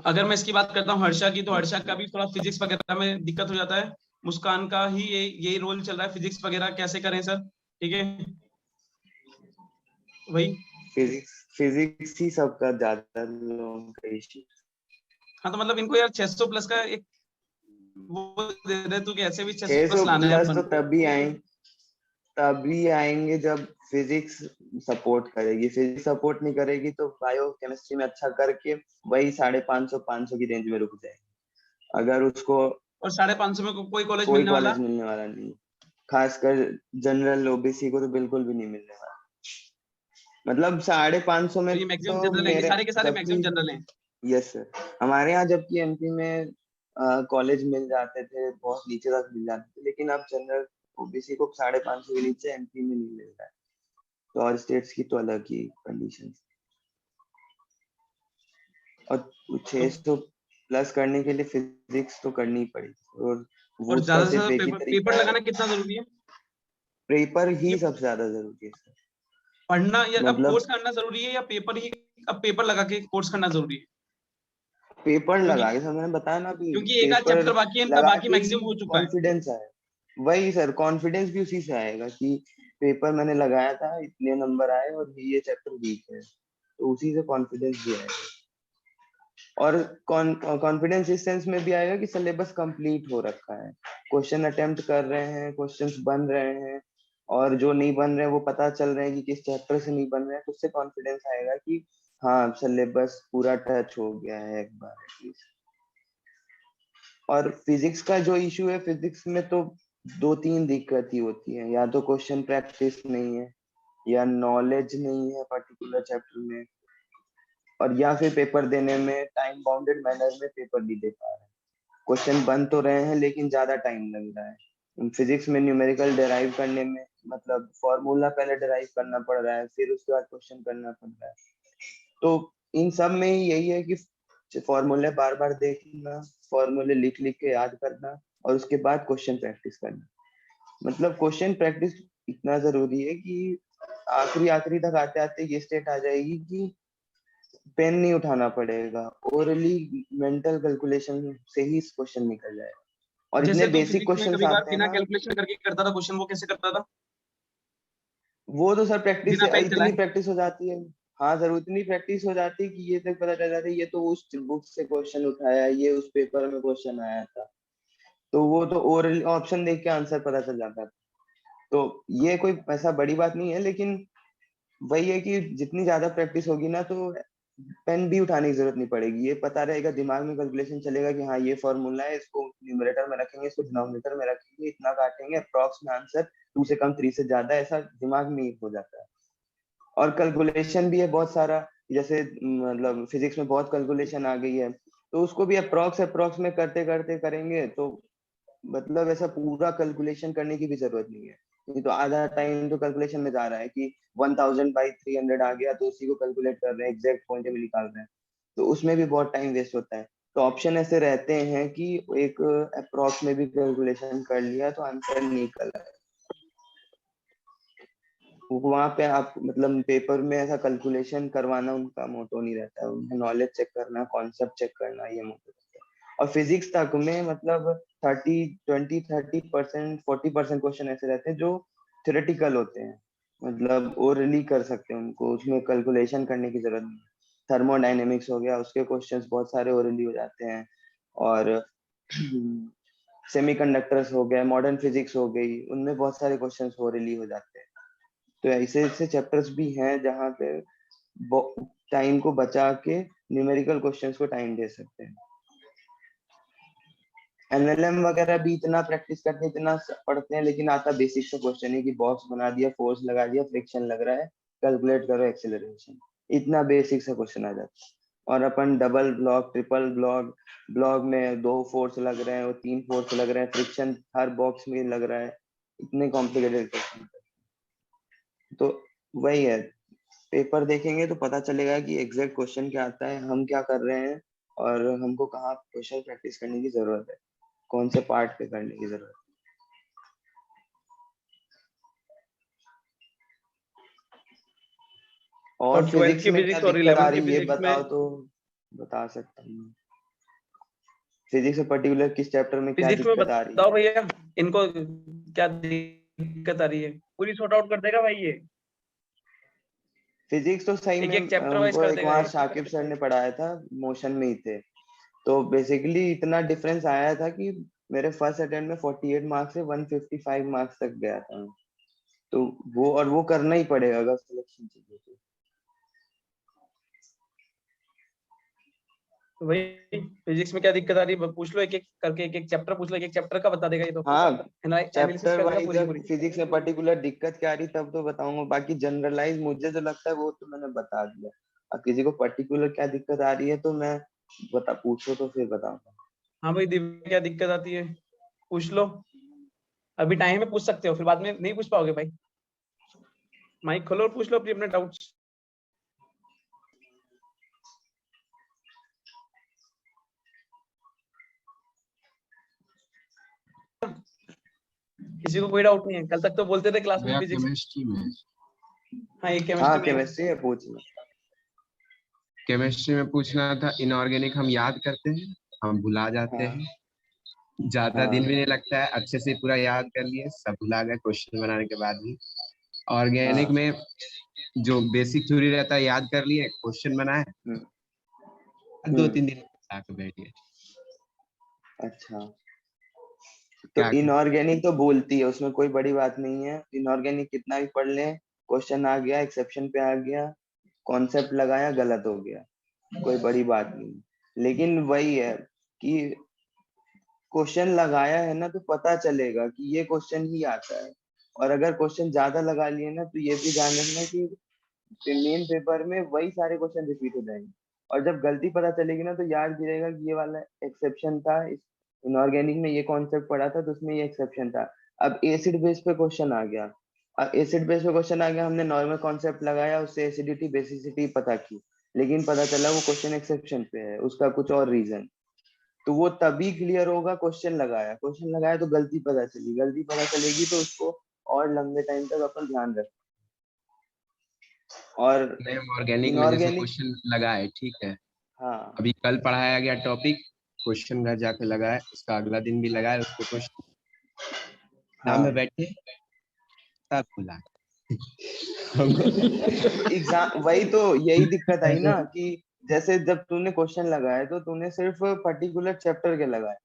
अगर मैं इसकी बात करता हूँ हर्षा की, तो हर्षा का भी थोड़ा फिजिक्स वगैरह में दिक्कत हो जाता है। मुस्कान का ही यही रोल चल रहा है, फिजिक्स वगैरह कैसे करें सर। ठीक है, वही। फिजिक्स ही सबका ज्यादा लोगों का इश्यू। हाँ तो मतलब इनको यार 600 प्लस का एक वो दे दे तू कि ऐसे भी 600 600 प्लस लाना है प्लस अपन तो को। तभी आएंगे जब फिजिक्स सपोर्ट करेगी, फिजिक्स सपोर्ट नहीं करेगी तो बायो केमिस्ट्री में अच्छा करके वही 550 की रेंज में रुक जाएगी, अगर उसको और 550 में कोई कॉलेज कोई मिलने वाला। कॉलेज मिलने वाला नहीं, खासकर जनरल ओबीसी को तो बिल्कुल भी नहीं मिलने वाला। मतलब 550 तो में ये मैक्सिमम तो जनरल है, ये मेरे सारे के सारे जबकि मैक्सिमम जनरल हैं। यस सर, हमारे यहाँ जबकि एमपी में कॉलेज मिल जाते थे, बहुत नीचे तक मिल जाते थे, लेकिन अब जनरल ओबीसी को 550 के नीचे एमपी में नहीं मिल रहा है, तो और स्टेट्स की तो अलग ही कंडीशन। और 600 प्लस करने के लिए फिजिक्स तो करनी पड़ेगी, और वो और उसका ज्यादा से सिर्फ ज्यादा एक ही पेपर पेपर तरीका है, लगाना कितना जरूरी है? पेपर ही ये सबसे ज्यादा जरूरी है सर। पढ़ना या अब मतलब कोर्स करना जरूरी है, या पेपर ही, अब पेपर लगा के कोर्स करना जरूरी है? पेपर क्योंकि लगा के सर, मैंने बताया ना कि क्योंकि एक आध पेपर चैप्टर बाकी है इनका, लगा बाकी के मैक्सिमम ही हो चुका है। कॉन्फिडेंस आए, वही सर कॉन्फिडेंस भी उसी से आएगा कि पेपर मैंने लगाया था, इतने नंबर आए और ये चैप्टर वीक है, तो उसी से कॉन्फिडेंस भी आएगा। और कॉन्फिडेंस इस सेंस में भी आएगा कि सिलेबस कंप्लीट हो रखा है, क्वेश्चन अटेम्प्ट कर रहे हैं, क्वेश्चंस बन रहे हैं, और जो नहीं बन रहे हैं वो पता चल रहे हैं कि किस चैप्टर से नहीं बन रहे हैं, तो उससे कॉन्फिडेंस आएगा कि हाँ सिलेबस पूरा टच हो गया है एक बार एटलीस्ट। और फिजिक्स का जो इशू है, फिजिक्स में तो 2 3 दिक्कत ही होती है, या तो क्वेश्चन प्रैक्टिस नहीं है, या नॉलेज नहीं है पर्टिकुलर चैप्टर में, और या फिर पेपर देने में टाइम बाउंडेड मैनर में पेपर नहीं दे पा रहे हैं, क्वेश्चन बन तो रहे हैं लेकिन ज्यादा टाइम लग रहा है। फिजिक्स में न्यूमेरिकल डिराइव करने में मतलब फॉर्मूला पहले डिराइव करना पड़ रहा है, फिर उसके बाद क्वेश्चन करना पड़ रहा है, तो इन सब में ही यही है कि फॉर्मूले बार बार देखना, फॉर्मूले लिख लिख के याद करना, और उसके बाद क्वेश्चन प्रैक्टिस करना। मतलब क्वेश्चन प्रैक्टिस इतना जरूरी है कि आखिरी आखिरी तक आते आते ये स्टेट आ जाएगी कि पेन नहीं उठाना पड़ेगा, ओरली मेंटल कैलकुलेशन से ही क्वेश्चन निकल जाएगा, और इतने जैसे तू बेसिक फिजिक्स में क्वेश्चंस कभी बार आते हैं बिना ना, कैलकुलेशन करके करता था क्वेश्चन, वो कैसे करता था? वो तो सर प्रैक्टिस बिना से पेन इतनी चलाए? प्रैक्टिस हो जाती है। हाँ सर, उतनी प्रैक्टिस हो जाती है कि ये तक पता चल जाता है ये तो उस बुक से क्वेश्चन उठाया है, ये उस पेपर में क्वेश्चन आया था, तो वो तो ओरल ऑप्शन देख के आंसर पता चल जाता है। तो ये कोई ऐसा बड़ी बात नहीं है, लेकिन वही है कि जितनी ज्यादा प्रैक्टिस होगी ना, तो पेन भी उठाने की जरूरत नहीं पड़ेगी, ये पता रहेगा, दिमाग में कैलकुलेशन चलेगा कि हाँ ये फॉर्मूला है, इसको न्यूमरेटर में रखेंगे, इसको डिनोमिनेटर में रखेंगे, इतना काटेंगे, अप्रॉक्स में आंसर 2 से कम 3 से ज्यादा, ऐसा दिमाग में ही हो जाता है। और कैलकुलेशन भी है बहुत सारा, जैसे मतलब फिजिक्स में बहुत कैलकुलेशन आ गई है, तो उसको भी अप्रॉक्स में करते करते करेंगे तो मतलब ऐसा पूरा कैलकुलेशन करने की भी जरूरत नहीं है। नहीं तो आधा टाइम तो कैलकुलेशन में जा रहा है कि 1000/300 आ गया तो उसी को कैलकुलेट कर रहे हैं, एग्जैक्ट पॉइंट में निकाल रहे हैं, तो उसमें भी बहुत टाइम वेस्ट होता है। तो ऑप्शन ऐसे रहते हैं कि एक अप्रॉक्स में भी कैलकुलेशन कर लिया तो आंसर निकल आए। वहां पे आप मतलब पेपर में ऐसा कैलकुलेशन करवाना उनका मोटो नहीं रहता है, उन्हें नॉलेज चेक करना, कॉन्सेप्ट चेक करना, ये मोटो रहता है। और फिजिक्स तक में मतलब 30% 40% क्वेश्चन ऐसे रहते हैं जो थ्योरेटिकल होते हैं, मतलब ओरली कर सकते हैं उनको, उसमें कैलकुलेशन करने की जरूरत नहीं। थर्मोडायनेमिक्स हो गया, उसके क्वेश्चंस बहुत सारे ओरली हो जाते हैं। और सेमीकंडक्टर्स हो गया, मॉडर्न फिजिक्स हो गई, उनमें बहुत सारे क्वेश्चंस ओरली हो जाते हैं। तो ऐसे ऐसे चैप्टर्स भी हैं जहाँ पे टाइम को बचा के न्यूमेरिकल क्वेश्चंस को टाइम दे सकते हैं। एनएलएम वगैरह भी इतना प्रैक्टिस करते हैं, इतना पढ़ते हैं, लेकिन आता बेसिक से क्वेश्चन है कि बॉक्स बना दिया, फोर्स लगा दिया, फ्रिक्शन लग रहा है, कैलकुलेट करो एक्सेलरेशन, इतना बेसिक से क्वेश्चन आ जाता है। और अपन double block, triple block, block में 2 फोर्स लग रहे हैं और 3 फोर्स लग रहे हैं, फ्रिक्शन हर बॉक्स में लग रहा है, इतने कॉम्प्लिकेटेड क्वेश्चन। तो वही है, पेपर देखेंगे तो पता चलेगा कि एग्जैक्ट क्वेश्चन क्या आता है, हम क्या कर रहे हैं, और हमको कहाँ क्वेश्चन प्रैक्टिस करने की जरूरत है, कौन से पार्ट पे करने की जरूरत है। और 12th फिजिक्स की में क्या फिजिक्स और दिक्कत आ 11th की रही है ये फिजिक्स में, बताओ तो बता सकता हूँ। फिजिक्स में पर्टिकुलर किस चैप्टर में क्या फिजिक्स में दिक्कत आ रही बताओ है? भैया इनको क्या दिक्कत आ रही है, पूरी सॉर्ट आउट कर देगा भाई ये, फिजिक्स तो सही एक में एक चैप्टर वाइज हमको कर एक देगा बार ये। शाकिब सर ने पढ़ाया था, मोशन में ही थे, तो बेसिकली इतना डिफरेंस आया था कि मेरे फर्स्ट अटेम्प्ट में 48 मार्क्स से 155 मार्क्स तक गया था। तो वो करना ही पड़ेगा अगर सिलेक्शन चाहिए तो। तो भाई फिजिक्स में क्या दिक्कत आ रही है पूछ लो, एक एक करके एक एक चैप्टर पूछ लो, एक एक चैप्टर का बता देगा ये तो, हाँ, एनालिसिस चैप्टर कर देगा वाइज पूरी पूरी। फिजिक्स में पर्टिकुलर दिक्कत क्या आ रही तब तो बताऊंगा, बाकी जनरलाइज मुझे जो लगता है वो तो मैंने बता दिया। अब किसी को पर्टिकुलर क्या दिक्कत आ रही है तो मैं पूछो तो फिर बताऊंगा। हाँ भाई दिव्या क्या दिक्कत आती है पूछ लो, अभी टाइम है पूछ सकते हो, फिर बाद में नहीं पूछ पाओगे भाई, माइक खोलो और पूछ लो अपने अपने डाउट्स। किसी को कोई डाउट नहीं है? कल तक तो बोलते थे क्लास में भैया फिजिक्स, केमिस्ट्री में हाँ ये हाँ केमिस्ट्री में है। केमिस्ट्री है, पूछ लो। केमिस्ट्री में पूछना था, इनऑर्गेनिक हम याद करते हैं, हम भुला जाते हाँ हैं, ज्यादा दिन भी हाँ नहीं लगता है, अच्छे से पूरा याद कर लिए, सब भुला गए क्वेश्चन बनाने के बाद भी। ऑर्गेनिक हाँ। में जो बेसिक थ्योरी रहता है याद कर लिए, क्वेश्चन बनाए, हम्म 2-3 दिन आके बैठ गए। अच्छा, तो क्या करें? इनऑर्गेनिक तो बोलती है, उसमें कोई बड़ी बात नहीं है, इनऑर्गेनिक कितना भी पढ़ ले, क्वेश्चन आ गया, एक्सेप्शन पे आ गया, कॉन्सेप्ट लगाया, गलत हो गया, कोई बड़ी बात नहीं। लेकिन वही है कि क्वेश्चन लगाया है ना तो पता चलेगा कि ये क्वेश्चन ही आता है। और अगर क्वेश्चन ज्यादा लगा लिए ना तो ये भी ध्यान रखना कि मेन पेपर में वही सारे क्वेश्चन रिपीट हो जाएंगे, और जब गलती पता चलेगी ना तो याद भी रहेगा कि ये वाला एक्सेप्शन था, इस इनऑर्गेनिक में ये कॉन्सेप्ट पढ़ा था तो उसमें ये एक्सेप्शन था। अब एसिड बेस पे क्वेश्चन आ गया, अब एसिड बेस पे क्वेश्चन आ गया, हमने नॉर्मल कॉन्सेप्ट लगाया, उससे एसिडिटी बेसिसिटी पता की, लेकिन पता चला वो क्वेश्चन एक्सेप्शन पे है, उसका कुछ और रीजन, तो वो तभी क्लियर होगा। क्वेश्चन लगाया तो गलती पता चली, गलती पता चलेगी तो उसको और लंबे टाइम तक अपन ध्यान रखें। और नहीं, ऑर्गेनिक में जैसे इनऑर्गेनिक, क्वेश्चन लगाए, ठीक है, हाँ अभी कल पढ़ाया गया टॉपिक, क्वेश्चन घर जाके लगाए, उसका अगला दिन भी लगाए उसको क्वेश्चन, एग्जाम में हाँ बैठे तब भुला एग्जाम, वही तो यही दिक्कत आई ना कि जैसे जब तूने क्वेश्चन लगाए तो तूने सिर्फ पर्टिकुलर चैप्टर के लगाए,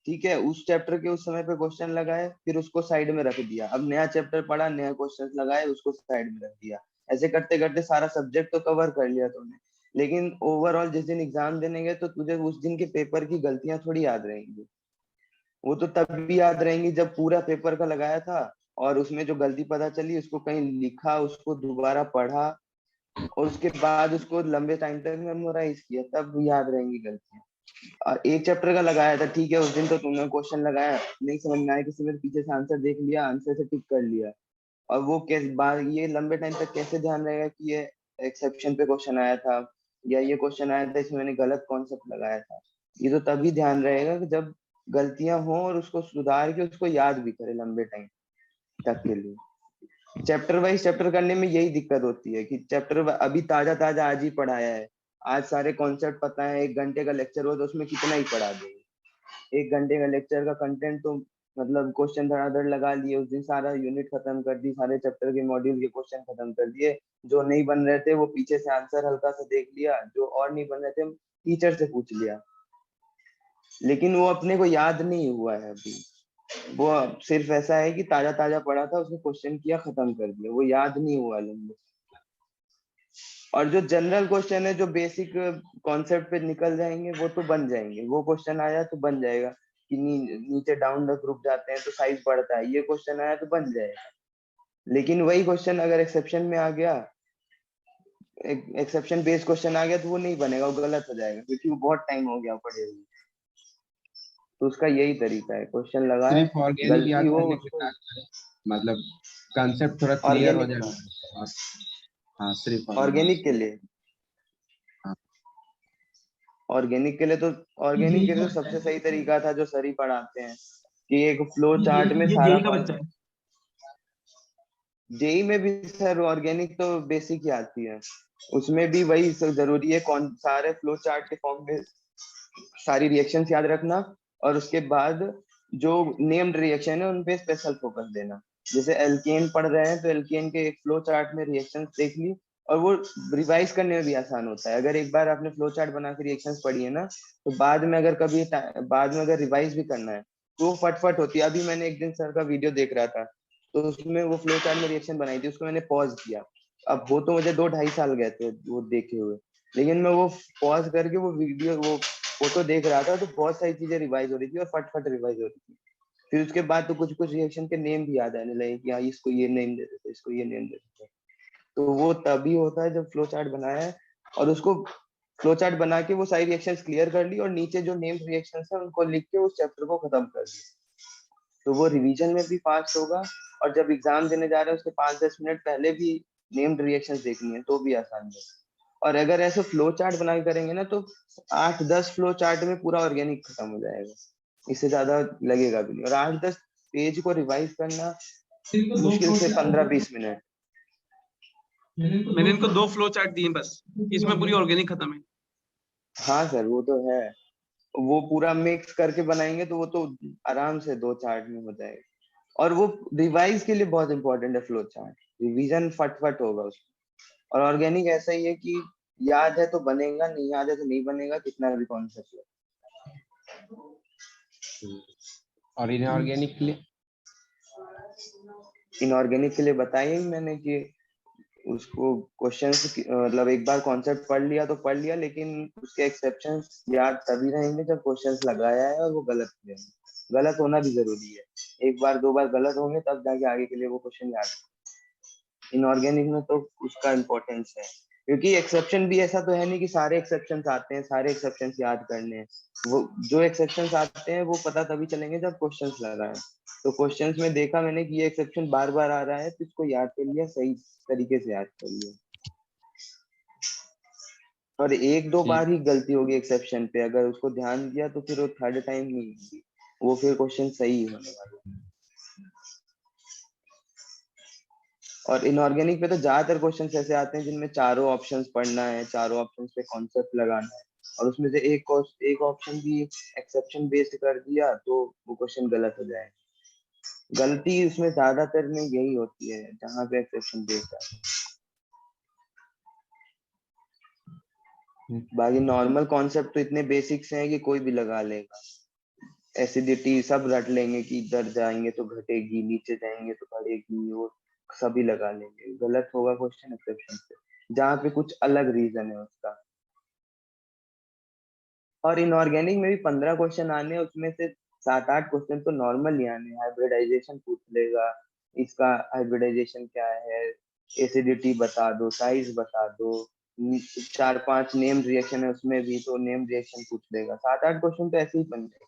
ठीक है, उस चैप्टर के उस समय पे क्वेश्चन लगाए, फिर उसको साइड में रख दिया, अब नया चैप्टर पढ़ा, नया क्वेश्चन लगाए, उसको साइड में रख दिया, ऐसे करते करते सारा सब्जेक्ट तो कवर कर लिया तूने। लेकिन ओवरऑल जिस दिन एग्जाम देने गए तो तुझे उस दिन के पेपर की गलतियां थोड़ी याद रहेंगी, वो तो तब भी याद रहेंगी जब पूरा पेपर का लगाया था और उसमें जो गलती पता चली उसको कहीं लिखा, उसको दोबारा पढ़ा, और उसके बाद उसको लंबे टाइम तक मेमोराइज किया, तब याद रहेंगी गलतियां। और एक चैप्टर का लगाया था, ठीक है, उस दिन तो तुमने क्वेश्चन लगाया, नहीं समझ में आया, किसी ने पीछे से आंसर देख लिया, आंसर से टिक कर लिया, और वो कैसे बात, ये लंबे टाइम तक कैसे ध्यान रहेगा कि ये एक्सेप्शन पे क्वेश्चन आया था, या ये क्वेश्चन आया था इसमें मैंने गलत कॉन्सेप्ट लगाया था। ये तो तभी ध्यान रहेगा कि जब गलतियां हो और उसको सुधार के उसको याद भी करे लंबे टाइम तक के लिए। चैप्टर वाइज चैप्टर करने में यही दिक्कत होती है कि चैप्टर अभी ताजा ताजा आज ही पढ़ाया है, आज सारे कॉन्सेप्ट पता है, 1 घंटे का लेक्चर हो तो उसमें कितना ही पढ़ा देंगे। 1 घंटे का लेक्चर का कंटेंट तो मतलब क्वेश्चन धड़ाधड़ लगा लिए, उस दिन सारा यूनिट खत्म कर दी, सारे चैप्टर के मॉड्यूल के क्वेश्चन खत्म कर दिए, जो नहीं बन रहे थे वो पीछे से आंसर हल्का सा देख लिया, जो और नहीं बन रहे थे टीचर से पूछ लिया, लेकिन वो अपने को याद नहीं हुआ है अभी। वो सिर्फ ऐसा है कि ताजा ताजा पढ़ा था, उसने क्वेश्चन किया, खत्म कर दिया, वो याद नहीं हुआ लंबे। और जो जनरल क्वेश्चन है, जो बेसिक कॉन्सेप्ट पे निकल जाएंगे, वो तो बन जाएंगे, वो क्वेश्चन आया तो बन जाएगा कि नीचे डाउन द ग्रुप जाते हैं तो साइज बढ़ता है, ये क्वेश्चन आया तो बन जाएगा। लेकिन वही क्वेश्चन अगर एक्सेप्शन में आ गया, एक्सेप्शन बेस्ड क्वेश्चन आ गया, तो वो नहीं बनेगा, वो गलत हो जाएगा, क्योंकि वो बहुत टाइम हो गया पढ़े हुए। तो उसका यही तरीका है, क्वेश्चन लगाए, सिर्फ ऑर्गेनिक गलती याद हो करने के उसको। साथ मतलब कंसेप्ट थोड़ा क्लियर हो ऑर्गेनिक का, जाएगा। और हाँ, सिर्फ ऑर्गेनिक के लिए, हाँ। ऑर्गेनिक के लिए तो सबसे सही तरीका था जो सर ही पढ़ाते हैं, कि एक फ्लो चार्ट में ये सारा जेई का कौन। बच्चा है। जेई में भी सर ऑर्गेनिक तो बेसिक ही आती है, उसमें भी वही सब जरूरी है, कौन सारे फ्लो चार्ट के फॉर्म में सारी रिएक्शंस याद रखना, और उसके बाद जो नेम्ड रिएक्शन है उन पे स्पेशल फोकस देना। जैसे एल्केन पढ़ रहे हैं तो एल्केन के एक फ्लो चार्ट में रिएक्शंस देख ली, और वो रिवाइज करने में भी आसान होता है। अगर एक बार आपने फ्लो चार्ट बना के रिएक्शंस पढ़ी है ना, तो बाद में अगर कभी बाद में अगर रिवाइज भी करना है तो वो फटफट होती है। अभी मैंने एक दिन सर का वीडियो देख रहा था, तो उसमें वो फ्लो चार्ट में रिएक्शन बनाई थी, उसको मैंने पॉज किया। अब वो तो मुझे 2-2.5 साल गए थे वो देखे हुए, लेकिन मैं वो पॉज करके वो वीडियो वो फोटो देख रहा था, तो बहुत सारी चीजें रिवाइज हो रही थी और फटफट रिवाइज हो रही थी। फिर उसके बाद तो कुछ कुछ रिएक्शन के नेम भी याद आने लगे कि हाँ इसको ये नेम दे देते, इसको ये नेम दे देते। तो वो तभी होता है जब फ्लो चार्ट बनाया है, और उसको फ्लो चार्ट बना के वो सारी रिएक्शंस क्लियर कर ली, और नीचे जो नेम रिएक्शंस है उनको लिख के उस चैप्टर को खत्म कर दिया, तो वो रिवीजन में भी फास्ट होगा, और जब एग्जाम देने जा रहे हैं उसके 5-10 मिनट पहले भी नेम्ड रिएक्शंस देखनी है तो भी आसान है। और अगर ऐसे फ्लो चार्ट बना के करेंगे ना, तो 8-10 फ्लो चार्ट में पूरा ऑर्गेनिक खत्म हो जाएगा, इससे ज्यादा लगेगा भी नहीं। और 8-10 पेज को रिवाइज करना मुश्किल से 15-20 मिनट। मैंने इनको 2 फ्लो चार्ट दिए बस, इसमें पूरी ऑर्गेनिक खत्म है। हाँ सर, वो तो है, वो पूरा मिक्स करके बनाएंगे तो वो तो आराम से 2 चार्ट में हो जाएगा। और वो रिवाइज के लिए बहुत इंपॉर्टेंट है फ्लो चार्ट, रिवीजन फटफट होगा उसमें। और ऑर्गेनिक ऐसा ही है कि याद है तो बनेगा, नहीं याद है तो नहीं बनेगा, कितना भी कॉन्सेप्ट हो। और इनऑर्गेनिक के लिए इनऑर्गेनिक के लिए बताया ही मैंने कि उसको क्वेश्चंस मतलब एक बार कॉन्सेप्ट पढ़ लिया तो पढ़ लिया, लेकिन उसके एक्सेप्शंस याद तभी रहेंगे जब क्वेश्चंस लगाया है और वो गलत हुए हैं। गलत होना भी जरूरी है, एक बार 2 बार गलत होंगे तब जाके आगे के लिए वो क्वेश्चन याद। इनऑर्गेनिक में तो उसका इम्पोर्टेंस है, क्योंकि एक्सेप्शन भी ऐसा तो है नहीं कि सारे एक्सेप्शंस आते हैं, सारे एक्सेप्शंस याद करने हैं। वो जो एक्सेप्शंस आते हैं वो पता तभी चलेंगे जब क्वेश्चंस लगाए। तो क्वेश्चंस में देखा मैंने कि ये एक्सेप्शन बार बार आ रहा है, तो इसको याद कर लिया, सही तरीके से याद कर लिया। और 1-2 बार ठीक। ही गलती होगी एक्सेप्शन पे, अगर उसको ध्यान दिया तो फिर वो थर्ड टाइम नहीं होगी, वो फिर क्वेश्चन सही होने वाला। और इनऑर्गेनिक पे तो ज्यादातर क्वेश्चंस ऐसे आते हैं जिनमें चारों ऑप्शंस पढ़ना है, चारों ऑप्शंस पे कॉन्सेप्ट लगाना है, और उसमें से एक ऑप्शन भी एक्सेप्शन बेस्ड कर दिया तो वो क्वेश्चन गलत हो जाए। गलती उसमें ज्यादातर में यही होती है जहाँ पे एक्सेप्शन बेस्ड है। बाकी नॉर्मल कॉन्सेप्ट तो इतने बेसिक्स हैं कि कोई भी लगा लेगा। एसिडिटी सब रट लेंगे कि इधर जाएंगे तो घटेगी, नीचे जाएंगे तो बढ़ेगी, वो सभी लगा लेंगे। गलत होगा क्वेश्चन एक्सेप्शन पे, जहाँ पे कुछ अलग रीजन है उसका। और इनऑर्गेनिक में भी 15 क्वेश्चन आने हैं, उसमें से 7-8 क्वेश्चन तो नॉर्मल ही आने हैं। हाइब्रिडाइजेशन पूछ लेगा, इसका हाइब्रिडाइजेशन क्या है, एसिडिटी बता दो, साइज बता दो, 4-5 नेम रिएक्शन है उसमें भी तो नेम रिएक्शन पूछ लेगा। 7-8 क्वेश्चन तो ऐसे ही बन जाएंगे।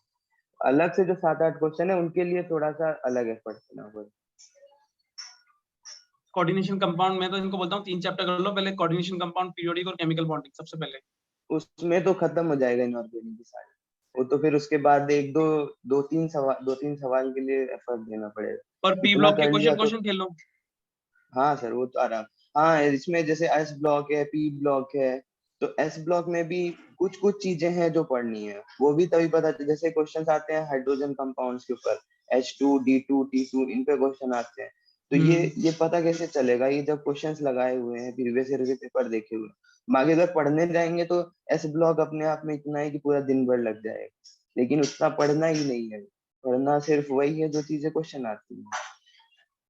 अलग से जो 7-8 क्वेश्चन है उनके लिए थोड़ा सा अलग एफर्ट देना पड़ेगा। कोऑर्डिनेशन कंपाउंड में तो इनको बोलता हूँ 3 चैप्टर कर लो पहले, कोऑर्डिनेशन कंपाउंड, पीरियोडिक और केमिकल बॉन्डिंग सबसे पहले। उसमें तो खत्म हो जाएगा इनऑर्गेनिक की सारी, वो तो फिर उसके बाद एक दो तीन सवाल के लिए एफर्ट देना पड़ेगा। और पी इतना ब्लॉक के कर लिया क्वेश्चन तो खेल लो। हाँ सर वो तो आराम। हाँ इसमें जैसे एस ब्लॉक है, पी ब्लॉक है, तो एस ब्लॉक में भी कुछ कुछ चीजें हैं जो पढ़नी है, वो भी तभी पता चले। जैसे क्वेश्चन आते हैं हाइड्रोजन कंपाउंड्स के ऊपर, H2 D2 T2 इन पे क्वेश्चन आते हैं, तो ये पता कैसे चलेगा, ये जब क्वेश्चंस लगाए हुए हैं प्रीवियस ईयर के पेपर देखे हुए। बाकी अगर पढ़ने जाएंगे तो एस ब्लॉक अपने आप में इतना है कि पूरा दिन भर लग जाएगा, लेकिन उतना पढ़ना ही नहीं है। पढ़ना सिर्फ वही है जो चीजें क्वेश्चन आती हैं।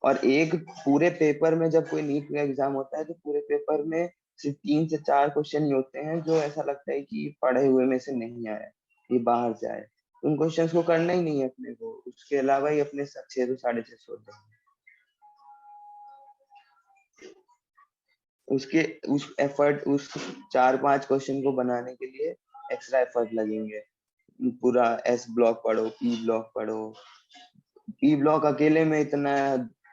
और एक पूरे पेपर में जब कोई नीट का एग्जाम होता है तो पूरे पेपर में सिर्फ 3 से 4 क्वेश्चन ही होते हैं जो ऐसा लगता है कि पढ़े हुए में से नहीं आया, ये बाहर से आए। उन क्वेश्चंस को करना ही नहीं है अपने को, उसके अलावा ही अपने 600 650 होते हैं। उसके उस एफर्ट उस 4-5 क्वेश्चन को बनाने के लिए एक्स्ट्रा एफर्ट लगेंगे। पूरा एस ब्लॉक पढ़ो, पी ब्लॉक पढ़ो। पी ब्लॉक अकेले में इतना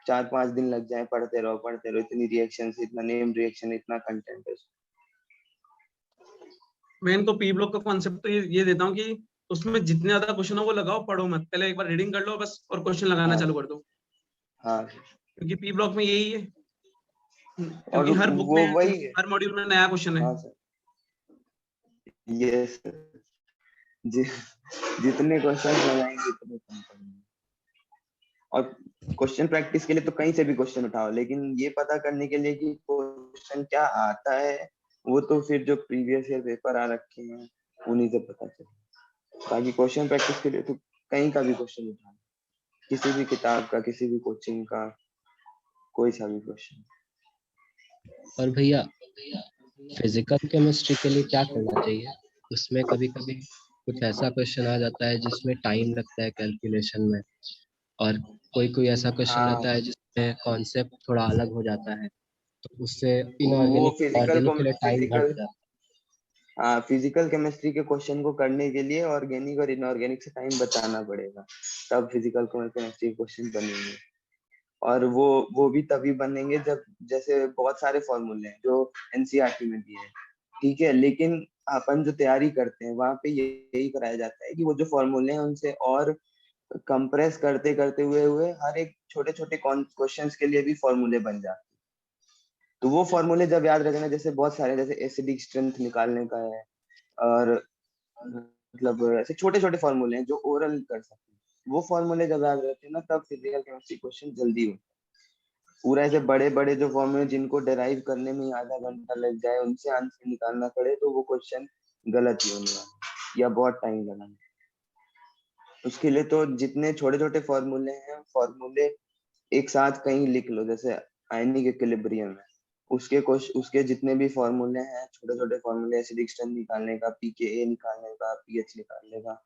4-5 दिन लग जाए, पढ़ते रहो, इतनी रिएक्शन, इतना नेम रिएक्शन, इतना कंटेंट है। मैं इनको पी ब्लॉक का कॉन्सेप्ट तो ये देता हूँ कि उसमें जितने ज्यादा क्वेश्चन हो वो लगाओ, पढ़ो मत, पहले एक बार रीडिंग कर लो बस और क्वेश्चन लगाना हाँ चालू कर दो, हाँ क्योंकि पी ब्लॉक में यही है। और क्योंकि हर बुक वो में वही है। हर मॉड्यूल में नया क्वेश्चन है। हाँ सर, ये सर जि, जितने क्वेश्चन लगाएंगे उतने कम पड़ेंगे। और क्वेश्चन प्रैक्टिस के लिए तो कहीं से भी क्वेश्चन उठाओ, लेकिन ये पता करने के लिए कि क्वेश्चन क्या आता है, वो तो फिर जो प्रीवियस ईयर पेपर आ रखे हैं उन्हीं से पता चले। बाकी क्वेश्चन प्रैक्टिस के लिए तो कहीं का भी क्वेश्चन उठाओ, किसी भी किताब का, किसी भी कोचिंग का, कोई सा भी क्वेश्चन। और भैया फिजिकल केमिस्ट्री के लिए क्या करना चाहिए? उसमें कभी कभी कुछ ऐसा क्वेश्चन आ जाता है जिसमें टाइम लगता है कैलकुलेशन में, और कोई कोई ऐसा क्वेश्चन हाँ रहता है जिसमें कॉन्सेप्ट थोड़ा अलग हो जाता है, तो उससे वो इनऑर्गेनिक ऑर्गेनिक के लिए टाइम घट जाता हाँ फिजिकल केमिस्ट्री के क्वेश्चन को करने के लिए ऑर्गेनिक और इनऑर्गेनिक से टाइम बचाना पड़ेगा, तब फिजिकल केमिस्ट्री क्वेश्चन बनेंगे। और वो भी तभी बनेंगे जब जैसे बहुत सारे फॉर्मूले हैं जो एनसीईआरटी में दिए हैं, ठीक है, लेकिन अपन जो तैयारी करते हैं वहां पे यही कराया जाता है कि वो जो फॉर्मूले हैं उनसे और कंप्रेस करते करते हुए हुए हर एक छोटे छोटे क्वेश्चंस के लिए भी फॉर्मूले बन जाते हैं। तो वो फॉर्मूले जब याद रखना, जैसे बहुत सारे, जैसे एसिडिक स्ट्रेंथ निकालने का है, और मतलब ऐसे छोटे छोटे फॉर्मूले हैं जो ओरल कर सकते हैं, वो फॉर्मूले जब याद रहते हैं ना तब फिजिकल केमिस्ट्री क्वेश्चन जल्दी होते हैं। पूरा ऐसे बड़े बड़े जो फॉर्मूले जिनको डेराइव करने में आधा घंटा लग जाए उनसे आंसर निकालना पड़े तो वो क्वेश्चन गलत ही होने वाला या बहुत टाइम लगाना। उसके लिए तो जितने छोटे छोटे फॉर्मूले हैं, फॉर्मूले एक साथ कहीं लिख लो, जैसे आयनिक इक्विलिब्रियम है, उसके जितने भी फॉर्मूले हैं, छोटे छोटे फॉर्मूले, एसिडिक स्ट्रेंथ निकालने का, पीकेए निकालने का, पीएच निकालने का,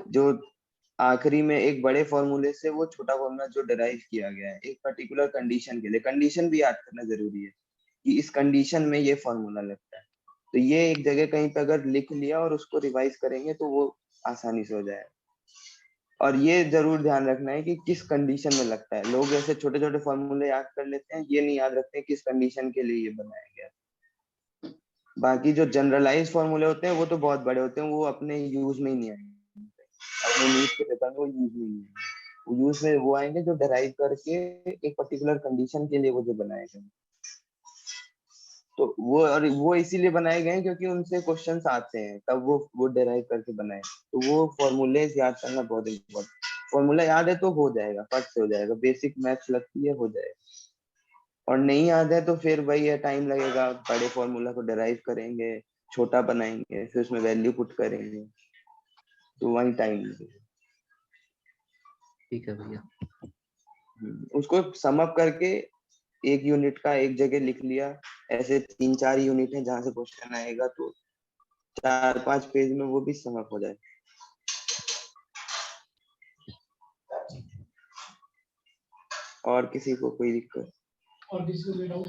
जो आखिरी में एक बड़े फॉर्मूले से वो छोटा फॉर्मूला जो डिराइव किया गया है एक पर्टिकुलर कंडीशन के लिए, कंडीशन भी याद करना जरूरी है कि इस कंडीशन में ये फॉर्मूला लगता है। तो ये एक जगह कहीं पे अगर लिख लिया और उसको रिवाइज करेंगे तो वो आसानी से हो जाएगा। और ये जरूर ध्यान रखना है कि किस कंडीशन में लगता है। लोग ऐसे छोटे छोटे फॉर्मूले याद कर लेते हैं, ये नहीं याद रखते किस कंडीशन के लिए ये बनाया गया। बाकी जो जनरलाइज फॉर्मूले होते हैं वो तो बहुत बड़े होते हैं, वो अपने यूज में ही नहीं आएंगे, अपने नीट के पेपर में वो यूज में नहीं आएंगे। वो यूज में वो आएंगे जो डराइव करके एक पर्टिकुलर कंडीशन के लिए वो जो बनाए गए। तो वो इसीलिए बनाए गए हैं क्योंकि उनसे क्वेश्चंस आते हैं, तब वो डेराइव करके बनाए। तो वो फॉर्मूले याद करना बहुत इम्पोर्टेंट। फॉर्मूला याद है तो हो जाएगा, फट से हो जाएगा, बेसिक मैथ्स लगती है, हो जाएगा। और नहीं याद है तो फिर वही है, टाइम लगेगा, बड़े फॉर्मूला को डेराइव करेंगे, छोटा बनाएंगे, फिर उसमें वैल्यू पुट करेंगे, तो वही टाइम लगेगा। ठीक है भैया। उसको सम अप करके एक यूनिट का एक जगह लिख लिया, ऐसे 3-4 यूनिट है जहां से क्वेश्चन आएगा, तो 4-5 पेज में वो भी सम अप हो जाए। और किसी को कोई दिक्कत? और किसी को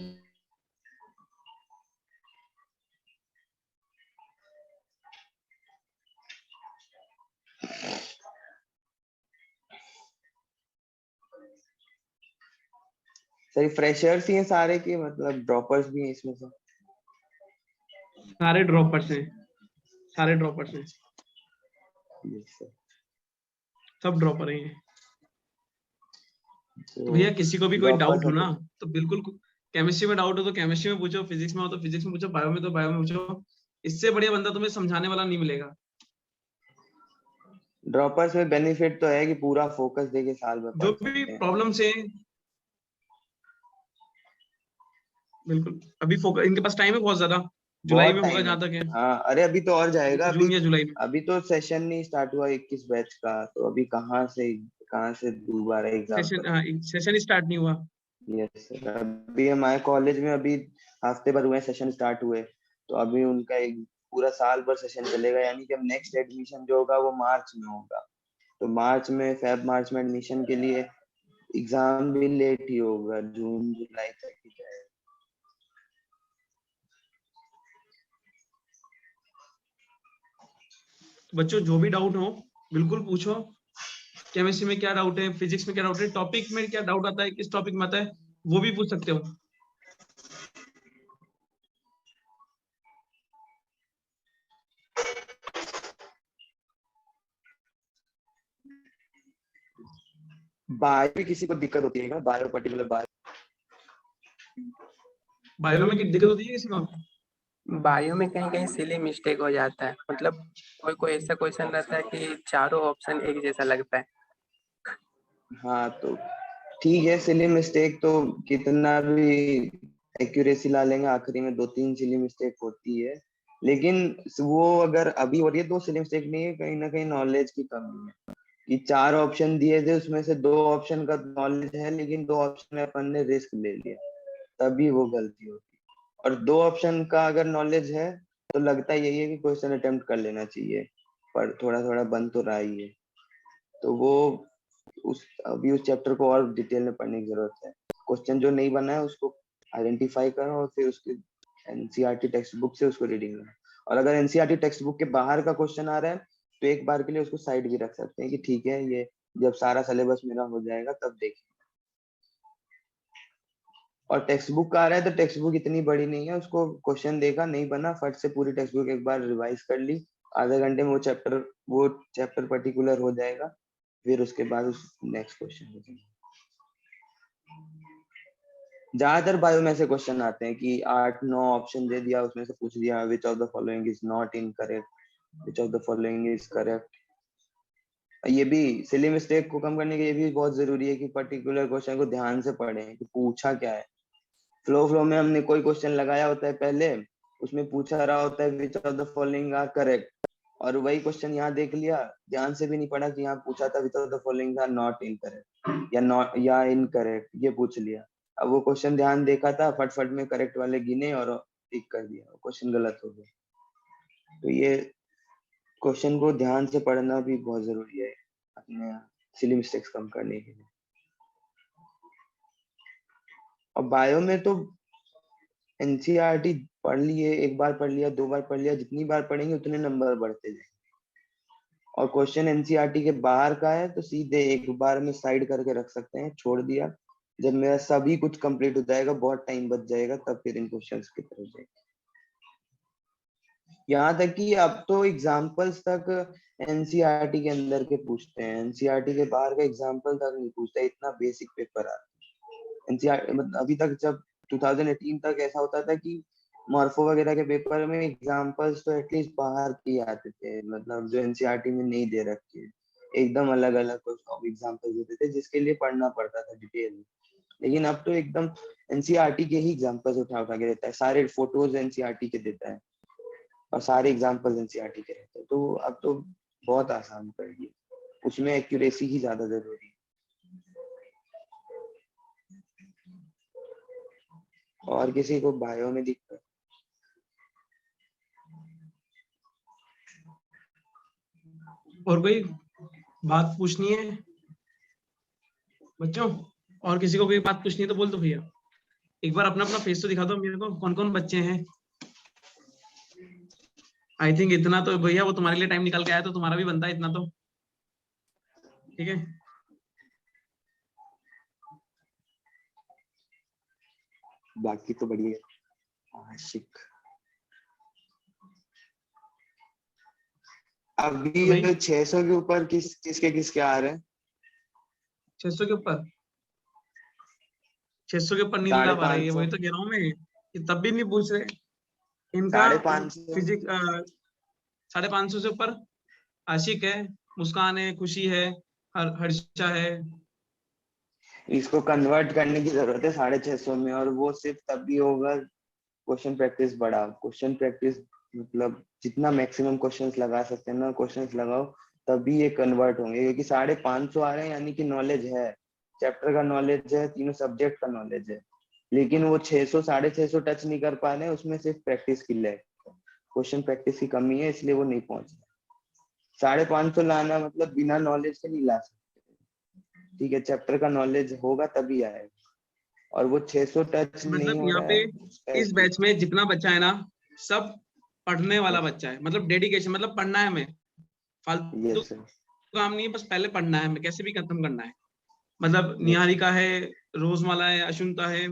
सर फ्रेशर्स ही हैं सारे के, मतलब ड्रॉपर्स भी हैं इसमें से? सारे ड्रॉपर्स हैं, सारे ड्रॉपर्स हैं, यस सर। सब ड्रॉपर हैं। तो तो भैया किसी को भी कोई ड्रॉपर्स डाउट हो हैं ना तो तो बिल्कुल, केमिस्ट्री में डाउट हो तो केमिस्ट्री में पूछो, फिजिक्स में हो तो फिजिक्स में पूछो, बायो में तो बायो में पूछो, इससे बढ़िया बंदा तुम्हें समझाने वाला नहीं मिलेगा। ड्रॉपर्स में बेनिफिट तो है कि पूरा फोकस देके साल में जो पढ़ भी सकते हैं। प्रॉब्लम से, बिल्कुल अभी फोकस, इनके पास टाइम है बहुत ज्यादा, जुलाई बहुत में होगा टाइम है। जहां तक है, हाँ, अरे अभी तो और जाएगा। अभी जून या जुलाई में। अभी तो सेशन नहीं स्टार्ट हुआ 21 बैच का, तो अभी कहाँ से दोबारा एग्जाम करेंगे? सेशन स्टार्ट नहीं हुआ। Yes sir. अभी हमारे कॉलेज में अभी हफ्ते भर हुए सेशन स्टार्ट हुए, तो अभी उनका एक पूरा साल भर सेशन चलेगा, यानी कि अब नेक्स्ट एडमिशन जो होगा वो मार्च में होगा। तो मार्च में एडमिशन के लिए एग्जाम भी लेट ही होगा, जून जुलाई तक ही जाएगा। बच्चों जो भी डाउट हो बिल्कुल पूछो, केमिस्ट्री में क्या डाउट है, फिजिक्स में क्या डाउट है, टॉपिक में क्या डाउट आता है, किस टॉपिक में आता है, वो भी पूछ सकते हो। बायो भी किसी को दिक्कत होती है क्या? बायो पर्टिकुलर बायो बायो में दिक्कत होती है किसी को? बायो में कहीं कहीं सिली मिस्टेक हो जाता है, मतलब कोई कोई ऐसा क्वेश्चन रहता है कि चारों ऑप्शन एक जैसा लगता है। हाँ तो ठीक है, सिली मिस्टेक तो कितना भी एक्यूरेसी ला लेंगे, आखिरी में 2-3 सिली मिस्टेक होती है। लेकिन वो अगर अभी हो रही है, 2 सिली मिस्टेक नहीं है, कहीं ना कहीं नॉलेज की कमी है कि 4 ऑप्शन दिए थे उसमें से 2 ऑप्शन का नॉलेज है, लेकिन 2 ऑप्शन में अपन ने रिस्क ले लिया, तभी वो गलती होती है। और 2 ऑप्शन का अगर नॉलेज है तो लगता यही है कि क्वेश्चन अटेम्प्ट कर लेना चाहिए, पर थोड़ा थोड़ा बन तो रहा ही है। तो वो अभी उस चैप्टर को और डिटेल में पढ़ने की जरूरत है। क्वेश्चन जो नहीं बना है उसको आइडेंटिफाई करो और फिर उसके एनसीईआरटी टेक्स्ट बुक से उसको रीडिंग करो। और अगर एनसीईआरटी टेक्स्ट बुक के बाहर का क्वेश्चन आ रहा है तो एक बार के लिए उसको साइड भी रख सकते हैं कि ठीक है, ये जब सारा सिलेबस मेरा हो जाएगा तब देखें। और टेक्स्ट बुक का आ रहा है तो टेक्स्ट बुक इतनी बड़ी नहीं है, उसको क्वेश्चन देखा नहीं बना, फट से पूरी टेक्स्ट बुक एक बार रिवाइज कर ली, आधे घंटे में वो चैप्टर पर्टिकुलर हो जाएगा, फिर उसके बाद उस नेक्स्ट क्वेश्चन हो जाएगा। ज्यादातर बायो में से क्वेश्चन आते हैं कि 8-9 ऑप्शन दे दिया, उसमें से पूछ दिया विच of the following is not incorrect, which of the following is correct. ये भी सिली मिस्टेक को कम करने के लिए भी बहुत जरूरी है कि पर्टिकुलर क्वेश्चन को ध्यान से पढ़ें कि पूछा क्या है। फ्लो में हमने कोई क्वेश्चन लगाया होता है पहले, उसमें पूछा रहा होता है which of the following are correct, और वही क्वेश्चन यहाँ देख लिया, ध्यान से भी नहीं पढ़ा कि यहाँ पूछा था which of the following are not incorrect या नॉट या इनकरेक्ट, ये पूछ लिया। अब वो क्वेश्चन ध्यान देखा था, फटफट में करेक्ट वाले गिने और टिक कर दिया, क्वेश्चन गलत हो गया। तो ये क्वेश्चन को ध्यान से पढ़ना भी बहुत जरूरी है अपने सिली मिस्टेक्स कम करने के लिए। और बायो में तो एनसीईआरटी पढ़ लिए, एक बार पढ़ लिया, 2 बार पढ़ लिया, जितनी बार पढ़ेंगे उतने नंबर बढ़ते जाएंगे। और क्वेश्चन एनसीईआरटी के बाहर का है तो सीधे एक बार में साइड करके रख सकते हैं, छोड़ दिया, जब मेरा सभी कुछ कंप्लीट हो जाएगा, बहुत टाइम बच जाएगा, तब फिर इन क्वेश्चंस की तरफ जाएंगे। यहाँ तक कि अब तो एग्जाम्पल्स तक एनसीईआरटी के अंदर के पूछते हैं, एनसीईआरटी के बाहर का एग्जाम्पल तक नहीं पूछते, इतना बेसिक पेपर आता है। एनसीईआरटी मतलब अभी तक जब 2018 तक ऐसा होता था कि मॉर्फो वगैरह के पेपर में एग्जाम्पल्स तो एटलीस्ट बाहर के आते थे, मतलब जो एनसीईआरटी में नहीं दे रखे, एकदम अलग अलग कुछ एग्जाम्पल देते थे जिसके लिए पढ़ना पड़ता था डिटेल में। लेकिन अब तो एकदम एनसीईआरटी के ही एग्जाम्पल्स उठा उठा के देता है, सारे फोटोज एनसीईआरटी के देता है और सारे एग्जाम्पल्स एनसीईआरटी के रहते हैं। तो अब तो बहुत आसान कर दिया, उसमें एक्यूरेसी ही ज्यादा जरूरी है। और किसी को बायो में दिक्कत? और कोई बात पूछनी है बच्चों? और किसी को कोई बात पूछनी है तो बोल दो भैया, एक बार अपना अपना फेस तो दिखा दो मेरे को, कौन कौन बच्चे हैं। आई थिंक इतना तो भैया वो तुम्हारे लिए टाइम निकाल के आया तो तुम्हारा भी बनता है इतना तो, ठीक है। बाकी तो बढ़िया है। आशिक अभी भाई 600 के ऊपर किसके आ रहे हैं? 600 के ऊपर 600 के ऊपर नहीं ला पा रहे, 550, वही तो कह रहा हूँ मैं कि तब भी नहीं पूछ रहे इनका। 550। फिजिक्स 550 से ऊपर आशिक है, मुस्कान है, खुशी है, हर्षा है। इसको कन्वर्ट करने की जरूरत है 650 में, और वो सिर्फ तभी होगा क्वेश्चन प्रैक्टिस बढ़ा। क्वेश्चन प्रैक्टिस मतलब जितना मैक्सिमम क्वेश्चंस लगा सकते हैं ना, क्वेश्चंस लगाओ, तभी ये कन्वर्ट होंगे। क्योंकि 550 आ रहे हैं यानी कि नॉलेज है, चैप्टर का नॉलेज है, तीनों सब्जेक्ट का नॉलेज है, लेकिन वो 600 650 टच नहीं कर पा रहे हैं। उसमें सिर्फ प्रैक्टिस की लैक, क्वेश्चन प्रैक्टिस की कमी है, इसलिए वो नहीं पहुंच रहे। 550 लाना मतलब बिना नॉलेज के नहीं ला सकते। ठीक है, चैप्टर का नॉलेज होगा तभी आएगा, और वो 600 टच नहीं मतलब हो यहाँ रहा पे है उसका इस इसलिए। बैच में जितना बच्चा है ना, सब पढ़ने वाला बच्चा है, मतलब डेडिकेशन, मतलब पढ़ना है हमें, फालतू यस सर। काम नहीं है, बस पहले पढ़ना है हमें, कैसे भी खत्म करना है। मतलब यस सर। निहारिका है, रोजमाला है, अशुंता है,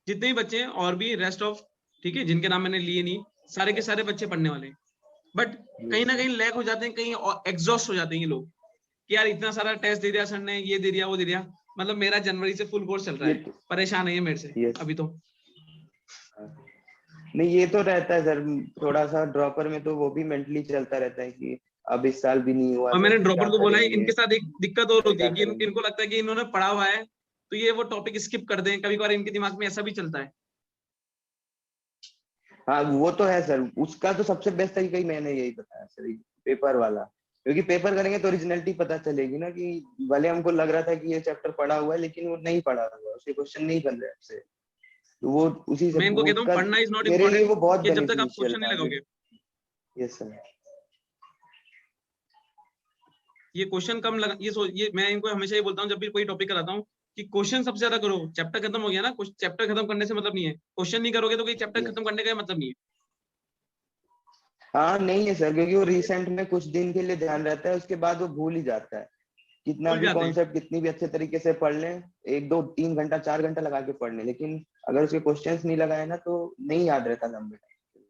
जितने भी बच्चे हैं और भी रेस्ट ऑफ, ठीक है, जिनके नाम मैंने लिए नहीं, सारे के सारे बच्चे पढ़ने वाले हैं। बट कहीं यस ना सर। कहीं लैग हो जाते हैं, कहीं एग्जॉस्ट हो जाते हैं ये लोग कि यार इतना सारा टेस्ट दे दिया सर ने, ये दे दिया वो दे दिया। मतलब मेरा जनवरी से फुल कोर्स चल रहा ये है, तो परेशान है ये मेरे से यस। अभी तो। नहीं, ये तो रहता है सर, थोड़ा सा ड्रॉपर में तो वो भी मेंटली चलता रहता है कि अब इस साल भी नहीं हुआ और तो मैंने क्या ड्रॉपर को बोला है, करेंगे, इनके साथ एक दिक्कत और फिर होती क्या है कि करेंगे। इनको लगता है कि इन्होंने पढ़ा हुआ है तो ये वो टॉपिक स्किप कर दें, कभी कभार इनके दिमाग में ऐसा भी चलता है। हाँ वो तो है सर, उसका तो सबसे बेस्ट तरीका ही मैंने यही बताया सर, पेपर वाला। क्योंकि पेपर करेंगे तो ओरिजिनलिटी पता चलेगी ना, कि भले हमको लग रहा था कि ये चैप्टर पढ़ा हुआ है, लेकिन वो नहीं पढ़ा हुआ, उसके क्वेश्चन नहीं बन रहे आपसे, तो वो उसी से मैं इनको कहता हूँ उसका पढ़ना इज नॉट मेरे लिए इम्पोर्टेंट, वो बहुत कि जब तक आप बेनिफिशियल क्वेश्चन नहीं था आगे। लगाओगे। Yes sir. ये क्वेश्चन कम लगा, ये मैं इनको हमेशा ये बोलता हूँ जब भी कोई टॉपिक कराता हूँ कि क्वेश्चन सबसे ज्यादा करो। चैप्टर खत्म हो गया ना, चैप्टर खत्म करने से मतलब नहीं है, क्वेश्चन नहीं करोगे तो कोई चैप्टर यस। खत्म करने का मतलब नहीं है। हाँ नहीं है सर, क्योंकि वो रिसेंट में कुछ दिन के लिए ध्यान रहता है, उसके बाद वो भूल ही जाता है। कितना भूल भी जाते हैं। कॉन्सेप्ट कितनी भी अच्छे तरीके से पढ़ लें, 1 2 3 घंटा 4 घंटा लगा के पढ़ लें, लेकिन अगर उसके क्वेश्चंस नहीं लगाए ना तो नहीं याद रहता लंबे टाइम।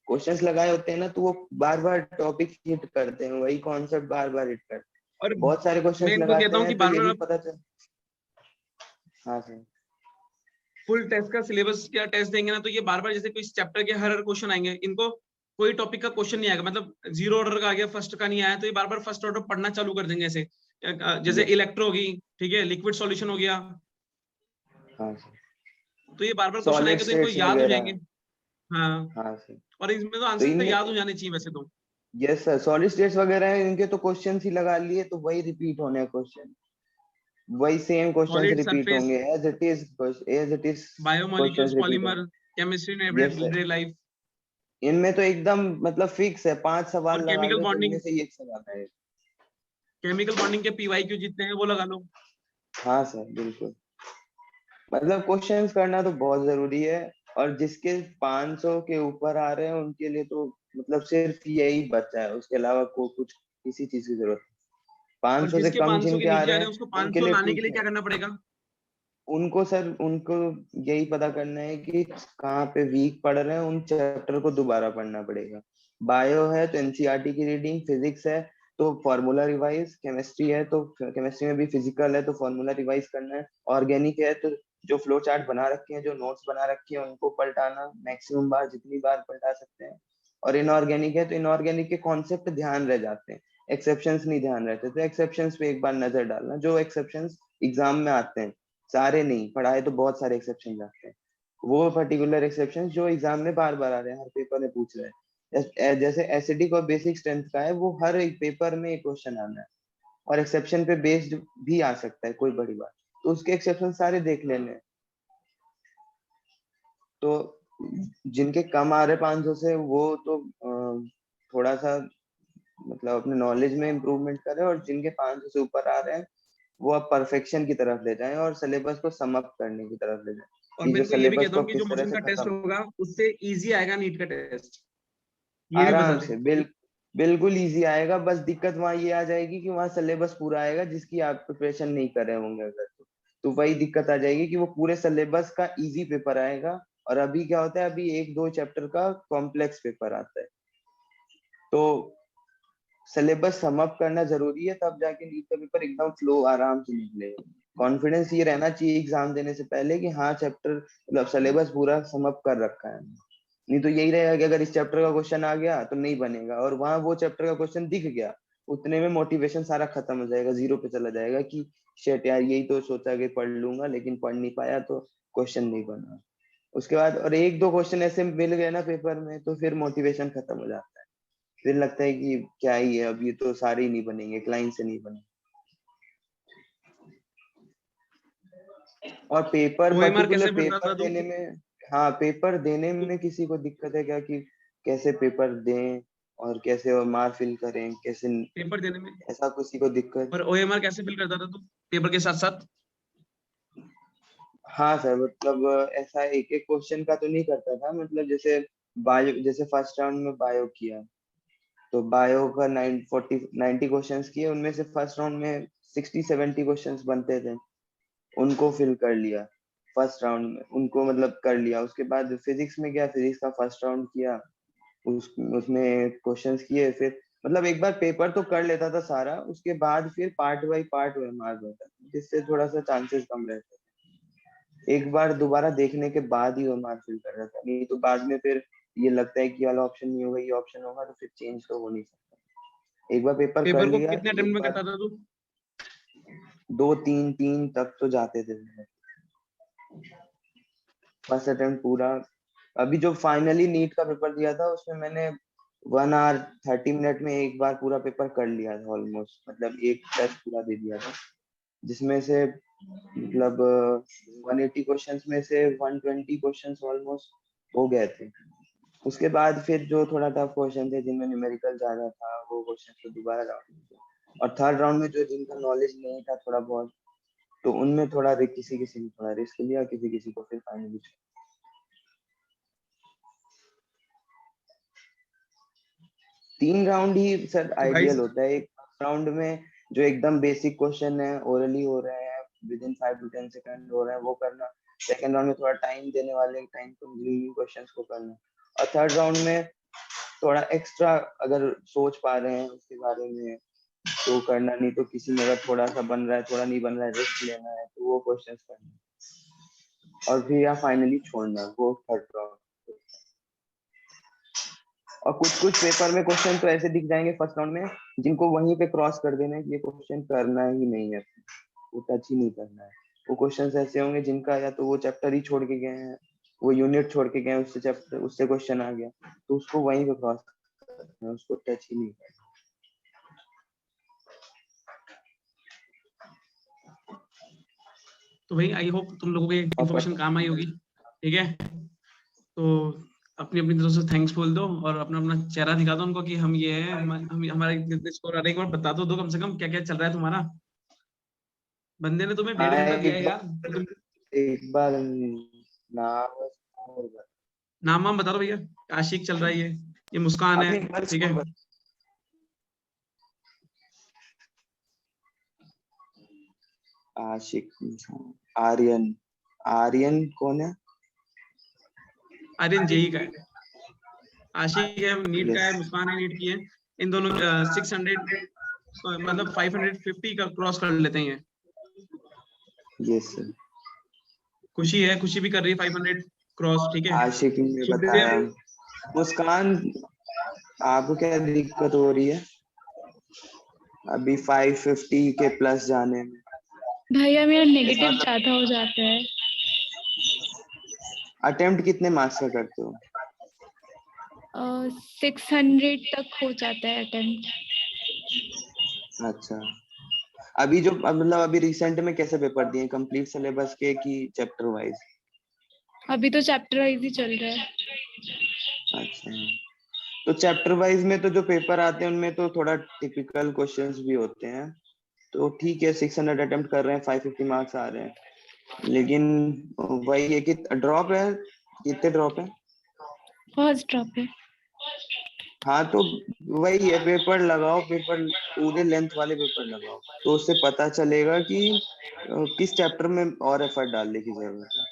क्वेश्चंस लगाए होते हैं ना तो वो बार बार टॉपिक हिट करते हैं, वही कॉन्सेप्ट बार बार हिट करते हैं। और बहुत सारे मैं क्वेश्चंस इनको लगाते कहता हूँ कि हैं तो बार बार यही आप पता चल। हाँ सर। फुल टेस्ट का सिलेबस का टेस्ट देंगे ना, तो ये बार बार जैसे कोई चैप्टर के हर क्वेश्चन आएंगे, इनको कोई टॉपिक का क्वेश्चन नहीं आएगा, मतलब जीरो ऑर्डर का आ गया, फर्स्ट का नहीं आया, तो ये बार बार फर्स्ट ऑर्डर पढ़ना चालू कर देंगे ऐसे। जैसे यस। इलेक्ट्रो होगी, ठीक है, लिक्विड सॉल्यूशन हो गया, हाँ सर। तो ये बार बार क्वेश्चन सॉलिड आएंगे तो इनको स्टेट्स याद हो वगैरह। जाएंगे। हाँ, हाँ सर। और इसमें तो तो आंसर इनमें याद हो जाने चाहिए वैसे तो। यस सर, सॉलिड स्टेट्स वगैरह हैं, इनके तो क्वेश्चंस ही लगा लिए तो वही रिपीट होने हैं क्वेश्चन, वही same questions solid repeat surface, होंगे as it is biomolecules, questions repeat polymer, होंगे। Chemistry in yes sir. Everyday life, इनमें तो एकदम मतलब फिक्स है, 5 सवाल और लगा केमिकल लो तो बॉन्डिंग, इनमें से ही एक सवाल है। केमिकल बॉन्डिंग के पीवाईक्यू जितने हैं वो लगा लो। हाँ सर बिल्कुल। मतलब क्वेश्चंस करना तो बहुत जरूरी है, और जिसके 500 के ऊपर आ रहे हैं उनके लिए तो मतलब सिर्फ यही बचा है, उसके अलावा को कुछ किसी चीज की जरूरत नहीं। और 500 से जिसके कम 500 के जिनके आ नीचे आ रहे रहे हैं हैं उसको उनके 500 लिए लाने के ठीक लिए है। क्या करना पड़ेगा? उनको सर उनको यही पता करना है कि कहाँ पे वीक पढ़ रहे हैं, उन चैप्टर को दोबारा पढ़ना पड़ेगा। बायो है तो एनसीईआरटी की रीडिंग, फिजिक्स है तो फॉर्मूला रिवाइज, केमिस्ट्री है तो केमिस्ट्री में भी फिजिकल है तो फॉर्मूला रिवाइज करना है, ऑर्गेनिक है तो जो फ्लो चार्ट बना रखे हैं, जो नोट्स बना रखे हैं उनको पलटाना मैक्सिमम बार, जितनी बार पलटा सकते हैं। और इनऑर्गेनिक है तो इनऑर्गेनिक के कॉन्सेप्ट ध्यान रह जाते हैं, एक्सेप्शंस नहीं ध्यान रहते, तो एक्सेप्शंस पे एक बार नजर डालना, जो एक्सेप्शंस एग्जाम में आते हैं, सारे नहीं पढ़ाए तो बहुत सारे एक्सेप्शन आते हैं, वो पर्टिकुलर एक्सेप्शन जो एग्जाम में बार बार आ रहे हैं, हर पेपर में पूछ रहे हैं। जैसे एसिडिक और बेसिक स्ट्रेंथ का है, वो हर एक पेपर में एक क्वेश्चन आना है, और एक्सेप्शन पे बेस्ड भी आ सकता है, कोई बड़ी बात, तो उसके एक्सेप्शन सारे देख लेने हैं। तो जिनके कम आ रहे 500 से, वो तो थोड़ा सा मतलब अपने नॉलेज में इम्प्रूवमेंट करें, और जिनके 500 से ऊपर आ रहे हैं वो अब परफेक्शन की तरफ ले जाएं और सिलेबस को सम अप करने की तरफ ले जाएं, और कि मैं जो इनको ये भी सिलेबस कहता को हूँ अब कि जो किस तरह मौसम से का टेस्ट खत्म, होगा उससे इजी आएगा नीट का टेस्ट, ये भी बता आराम दें। से बिल्कुल इजी आएगा। बस दिक्कत वहां ये आ जाएगी कि वहां सिलेबस पूरा आएगा, जिसकी आप प्रिपरेशन नहीं कर रहे होंगे अगर तो वही दिक्कत आ जाएगी कि वो पूरे सिलेबस का इजी पेपर आएगा, और अभी क्या होता है, अभी 1-2 चैप्टर का कॉम्प्लेक्स पेपर आता है, तो सिलेबस सम अप करना जरूरी है, तब जाके नीट का पेपर एकदम फ्लो आराम से निकलेगा। कॉन्फिडेंस ये रहना चाहिए एग्जाम देने से पहले कि हाँ चैप्टर मतलब सिलेबस पूरा सम अप कर रखा है। नहीं तो यही रहेगा कि अगर इस चैप्टर का क्वेश्चन आ गया तो नहीं बनेगा, और वहां वो चैप्टर का क्वेश्चन दिख गया, उतने में मोटिवेशन सारा खत्म हो जाएगा, जीरो पे चला जाएगा कि शेट यार यही तो सोचा कि पढ़ लूंगा, लेकिन पढ़ नहीं पाया तो क्वेश्चन नहीं बना। उसके बाद और 1-2 क्वेश्चन ऐसे मिल गए ना पेपर में, तो फिर मोटिवेशन खत्म हो जाता है, फिर लगता है कि क्या ही है, अब ये तो सारे ही नहीं बनेंगे, एक लाइन से नहीं बनेंगे। और पेपर OMR पर्टिकुलर कैसे फिलता पेपर था तू? देने में, हाँ पेपर देने में किसी को दिक्कत है क्या कि कैसे पेपर दें और कैसे OMR फिल करें, कैसे, पेपर देने में? ऐसा किसी को दिक्कत? पर OMR कैसे फिल करता था तू पेपर के साथ साथ? हाँ सर, मतलब ऐसा एक एक क्वेश्चन का तो नहीं करता था, मतलब जैसे बायो, जैसे फर्स्ट राउंड में बायो किया तो बायो का 90 क्वेश्चंस किए, उनमें से फर्स्ट राउंड में 60-70 क्वेश्चंस बनते थे, उनको फिल कर लिया फर्स्ट राउंड में, उनको मतलब कर लिया। उसके बाद फिजिक्स में गया, फिजिक्स का फर्स्ट राउंड किया, उसमें क्वेश्चंस किए, फिर मतलब एक बार पेपर तो कर लेता था सारा, उसके बाद फिर पार्ट बाय पार्ट OMR होता था, जिससे थोड़ा सा चांसेस कम रहते थे। एक बार दोबारा देखने के बाद ही OMR फिल कर रहा था, नहीं तो बाद में फिर ये लगता है कि वाला ऑप्शन नहीं होगा, ये ऑप्शन होगा, तो फिर चेंज तो हो नहीं सकता। एक बार पेपर कर पेपर को लिया, कितने अटेम्प्ट एक में बार करता था तू? 2-3 तक तो जाते थे फर्स्ट अटेम्प्ट पूरा। अभी जो फाइनली नीट का पेपर दिया था उसमें मैंने 1 hour 30 minute में एक बार पूरा पेपर कर लिया था ऑलमोस्ट, मतलब एक टेस्ट पूरा दे दिया था, जिसमें से मतलब 180 क्वेश्चंस में से 120 क्वेश्चंस ऑलमोस्ट हो गए थे। उसके बाद फिर जो थोड़ा टफ क्वेश्चन थे जिनमें न्यूमेरिकल ज्यादा था, वो क्वेश्चन तो दोबारा राउंड में थे। और थर्ड राउंड में जो जिनका नॉलेज नहीं था थोड़ा बहुत, तो उनमें थोड़ा किसी किसी ने थोड़ा रिस्क लिया, किसी किसी को फिर फाइनली 3 राउंड ही सर तो आइडियल गाइस, होता है। एक राउंड में जो एकदम बेसिक क्वेश्चन है, ओरली हो रहे हैं, विद इन 5 to 10 सेकंड हो रहे हैं, वो करना। सेकंड राउंड में थोड़ा टाइम देने वाले, टाइम कंज्यूमिंग क्वेश्चंस को करना। और थर्ड राउंड में थोड़ा एक्स्ट्रा अगर सोच पा रहे हैं उसके बारे में तो करना, नहीं तो किसी में अगर थोड़ा सा बन रहा है, थोड़ा नहीं बन रहा है, रिस्क लेना है, तो वो क्वेश्चंस करना। और फिर या फाइनली छोड़ना, वो थर्ड राउंड। और कुछ कुछ पेपर में क्वेश्चन तो ऐसे दिख जाएंगे फर्स्ट राउंड में, जिनको वहीं पे क्रॉस कर देना है कि ये क्वेश्चन करना ही नहीं है, वो टच ही नहीं करना है। वो क्वेश्चंस ऐसे होंगे जिनका या तो वो चैप्टर ही छोड़ के गए हैं, वो यूनिट छोड़ के गए हैं, उससे चैप्टर उससे क्वेश्चन आ गया, तो उसको वहीं पे क्रॉस करना है, उसको टच ही नहीं करना। तो भाई आई होप तुम लोगों को ये इन्फॉर्मेशन काम आई होगी। ठीक है, तो अपनी अपनी तरफ से थैंक्स बोल दो और अपना अपना चेहरा दिखा दो उनको कि हम ये हैं, हम हमारा कितने स्कोर आ रहे हैं, एक बार बता दो कम से कम क्या क्या चल रहा है तुम्हारा। बंदे ने तुम्हें हाँ, भेड़ बनकर दिया है एक यार, तो तुम बार नाम और नाम वाम बता दो भैया। आशिक चल रहा है, ये मुस्कान है, आपने एक बार ठीक है। आशिक, आर्यन, आर्यन कौन है? आर्यन जेई का है, आशिक है नीट का यस है, मुस्कान है नीट की है। इन दोनों 600 मतलब 550 का क्रॉस कर लेते हैं। Yes sir. खुशी है, खुशी भी कर रही है 500 क्रॉस, ठीक है। आशिक ने शुभदेव, बताया। मुस्कान, आपको क्या दिक्कत हो रही है अभी 550 के प्लस जाने में? भैया मेरा नेगेटिव ज्यादा हो जाता है। अटेम्प्ट कितने मार्क्स का करते हो? 600 तक हो जाता है अटेम्प्ट। अच्छा, अभी जो मतलब अभी रिसेंट में कैसे पेपर दिए, कंप्लीट सिलेबस के कि चैप्टर वाइज? अभी तो चैप्टर वाइज ही चल रहा है। अच्छा, तो चैप्टर वाइज में तो जो पेपर आते हैं उनमें तो थोड़ा टिपिकल क्वेश्चंस भी होते हैं, तो ठीक है 600 अटेम्प्ट कर रहे हैं, 550 मार्क्स आ रहे हैं, लेकिन वही है कि ड्रॉप है, कितने ड्रॉप है? फर्स्ट ड्रॉप है। हाँ तो वही है, पेपर लगाओ, पेपर पूरे लेंथ वाले पेपर लगाओ, तो उससे पता चलेगा कि किस चैप्टर में और एफर्ट डालने की जरूरत है।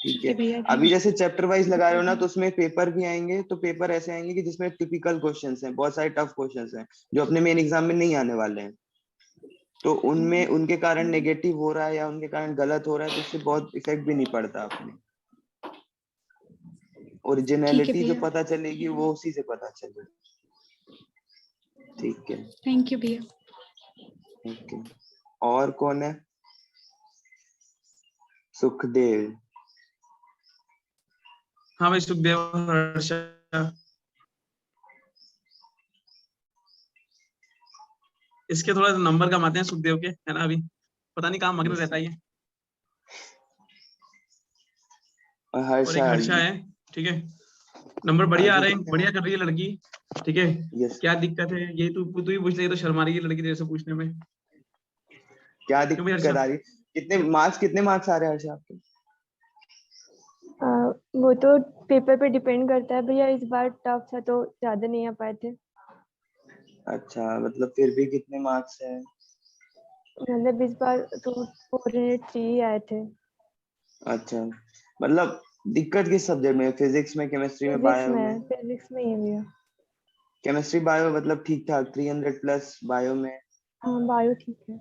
ठीक है। भैया अभी जैसे चैप्टर वाइज लगा रहे हो ना, तो उसमें पेपर भी आएंगे, तो पेपर ऐसे आएंगे कि जिसमें टिपिकल क्वेश्चंस हैं, बहुत सारे टफ क्वेश्चंस हैं जो अपने मेन एग्जाम में नहीं आने वाले हैं, तो उनमें उनके कारण नेगेटिव हो रहा है या उनके कारण गलत हो रहा है, तो उससे बहुत इफेक्ट भी नहीं पड़ता अपने। ओरिजिनलिटी जो भैया। पता चलेगी वो उसी से पता चलेगी। ठीक है, थैंक यू भैया। ओके। और कौन है? सुखदेव। हाँ भाई, सुखदेव, हर्षा। इसके थोड़ा नंबर कम आते हैं सुखदेव के, है ना? अभी पता नहीं कहाँ मग्न रहता है ये। और और एक हर्षा। हर्षा है, ठीक है। नंबर बढ़िया आ रहे हैं, बढ़िया कर रही है लड़की, ठीक है। यस। क्या दिक्कत है ये तू ही पूछ ले, तो शर्मा रही है लड़की तेरे से पूछने में। क्या क्यों भाई दिक्कत हर्षा? आ रही? कितने मार्क्स आ रहे हैं हर्षा आपके? वो तो पेपर पे डिपेंड करता है भैया, इस बार टफ था तो ज्यादा नहीं आ पाए थे। अच्छा, मतलब फिर भी कितने मार्क्स हैं? मतलब इस बार तो 403 आए थे। अच्छा, मतलब दिक्कत किस सब्जेक्ट में? फिजिक्स में, केमिस्ट्री में, बायो में? फिजिक्स में ही है भैया। केमिस्ट्री बायो मतलब ठीक ठाक 300 प्लस, बायो में? हाँ बायो ठीक है।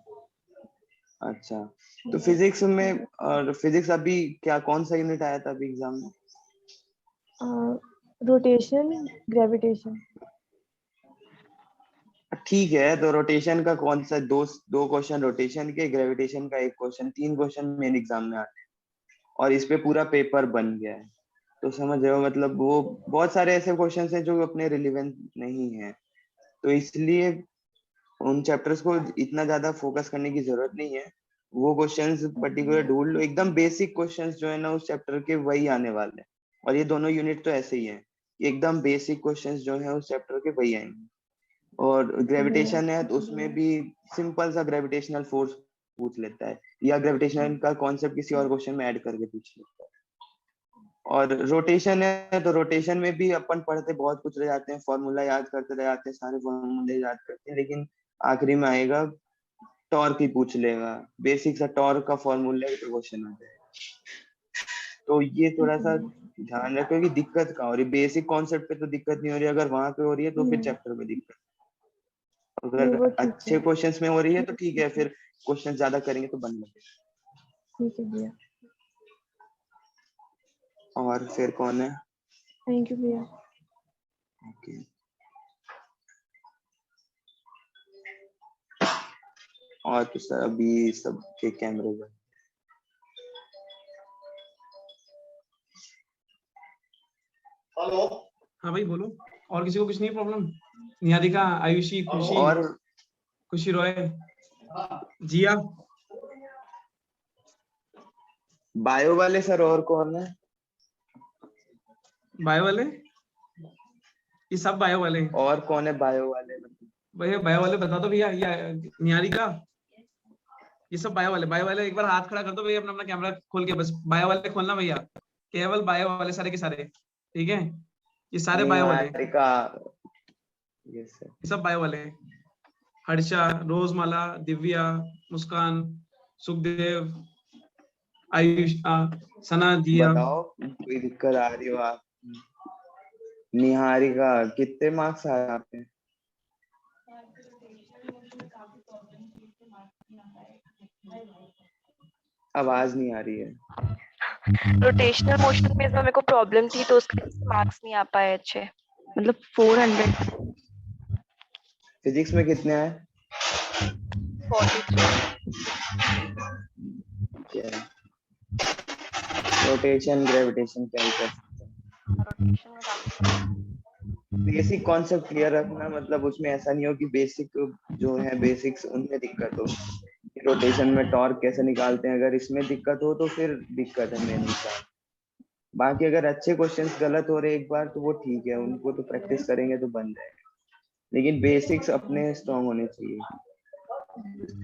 अच्छा, तो फिजिक्स में, और फिजिक्स अभी क्या कौन सा यूनिट आया था अभी एग्जाम में? Rotation, gravitation. ठीक है, तो रोटेशन का कौन सा, दो क्वेश्चन रोटेशन के, ग्रेविटेशन का एक क्वेश्चन, 3 क्वेश्चन मेन एग्जाम में आते हैं, और इस पे पूरा पेपर बन गया है। तो समझ रहे हो, मतलब वो बहुत सारे ऐसे क्वेश्चंस हैं जो अपने रिलेवेंट नहीं है, तो इसलिए उन चैप्टर्स को इतना ज्यादा फोकस करने की जरूरत नहीं है। वो क्वेश्चंस पर्टिकुलर ढूंढ लो, एकदम बेसिक क्वेश्चंस जो है ना उस चैप्टर के, वही आने वाले हैं। और ये दोनों यूनिट तो ऐसे ही हैं, एकदम बेसिक क्वेश्चंस जो है उस चैप्टर के वही आएंगे। और ग्रेविटेशन है तो उसमें भी सिंपल सा ग्रेविटेशनल फोर्स पूछ लेता है, या ग्रेविटेशन का कॉन्सेप्ट किसी और क्वेश्चन में ऐड करके पूछ लेता है। और रोटेशन है तो रोटेशन में भी अपन पढ़ते बहुत कुछ रह जाते हैं, फॉर्मूला याद करते रह जाते हैं, सारे फॉर्मूले याद करते हैं, लेकिन आखिरी में आएगा टॉर्क ही पूछ लेगा, बेसिक सा टॉर्क का फॉर्मूला का क्वेश्चन आ जाएगा। तो ये थोड़ा सा ध्यान रखो कि दिक्कत कहाँ हो रही। बेसिक कॉन्सेप्ट पे तो दिक्कत नहीं हो रही, अगर वहां पे हो रही है तो फिर चैप्टर में दिक्कत। अगर वो ठीक अच्छे है। क्वेश्चंस में हो रही है तो ठीक है, फिर क्वेश्चन ज्यादा करेंगे तो बन लगेगा। ठीक है भैया। और फिर कौन है? थैंक यू भैया। ओके। और तो सर अभी सबके कैमरे बंद। हेलो। हाँ भाई बोलो। और किसी को कुछ नहीं प्रॉब्लम? निहारिका, आयुषी, खुशी, और खुशी रॉय, जिया। बायो वाले सर और कौन है? बायो वाले? ये सब बायो वाले हैं। और कौन है बायो वाले? भैया बायो वाले बता दो भैया। ये निहारिका, ये सब बायो वाले एक बार हाथ खड़ा कर दो भैया, अपना अपना कैमरा खोल के, बस बायो वाले खोलना भैया, केवल बायो वाले सारे के सारे, ठीक है? ये सारे बायो वाले, निहारिका, यस सर। ये सब बायो वाले हैं। हर्षा, रोजमाला, दिव्या, मुस्कान, सुखदेव, आयुष, सना, जिया। बताओ कोई दिक्कत आ रही हो आप? निहारिका, कितने मार्क्स आए आपके? आवाज नहीं आ रही है। रोटेशनल मोशन में मेरे को प्रॉब्लम थी तो उसके मार्क्स नहीं आ पाए अच्छे, मतलब 400। फिजिक्स में कितने आए? 43। रोटेशन ग्रेविटेशन क्या ही कर सकते हैं। रोटेशन में काफी बेसिक कॉन्सेप्ट क्लियर रखना, मतलब उसमें ऐसा नहीं हो कि बेसिक जो है बेसिक्स उनमें दिक्कत हो। रोटेशन में टॉर्क कैसे निकालते हैं, अगर इसमें दिक्कत हो तो फिर दिक्कत है मेन हिसाब। बाकी अगर अच्छे क्वेश्चंस गलत हो रहे एक बार तो वो ठीक है, उनको तो प्रैक्टिस करेंगे तो बन जाएगा, लेकिन बेसिक्स अपने स्ट्रॉन्ग होने चाहिए।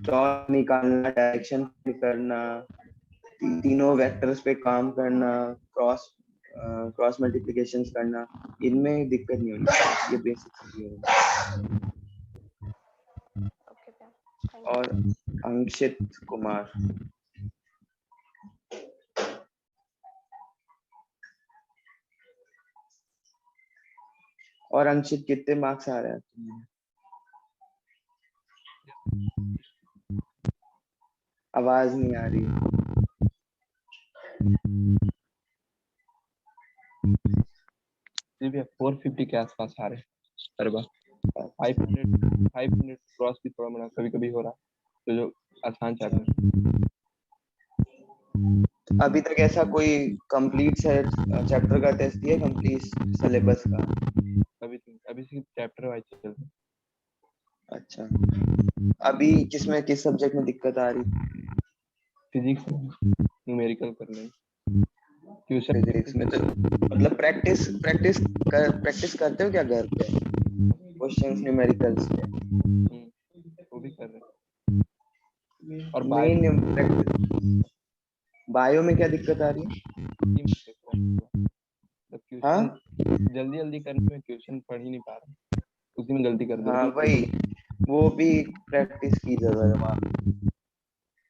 टॉर्क निकालना, डायरेक्शन करना, तीनों वेक्टर्स पे काम करना, क्रॉस मल्टीप्लिकेशन करना, इनमें दिक्कत नहीं होनी चाहिए, ये बेसिक है। और अंकित कुमार, और अंशित कितने मार्क्स आ रहे हैं तुम्हें? आवाज नहीं आ रही। जी भैया 450 के आसपास आ रहे हैं हर बार। 500 क्रॉस भी थोड़ा मोड़ा कभी कभी हो रहा है, तो जो आसान चैप्टर। अभी तक ऐसा कोई कंप्लीट चैप्टर का टेस्ट दिया, कंप्लीट सिलेबस का? अभी सिर्फ चैप्टर वाइज चल रहा है। अच्छा, अभी किस सब्जेक्ट में दिक्कत आ रही? फिजिक्स न्यूमेरिकल करने, ट्यूशन फिजिक्स में। तो मतलब प्रैक्टिस करते हो क्या घर पे क्वेश्चंस न्यूमेरिकल्स के? वो भी कर रहे हैं। और मेन बायो में क्या दिक्कत आ रही है? हाँ, जल्दी करने में क्वेश्चन पढ़ ही नहीं पा रहा, उसी में गलती कर दे। हाँ वही, वो भी प्रैक्टिस की जरूरत है।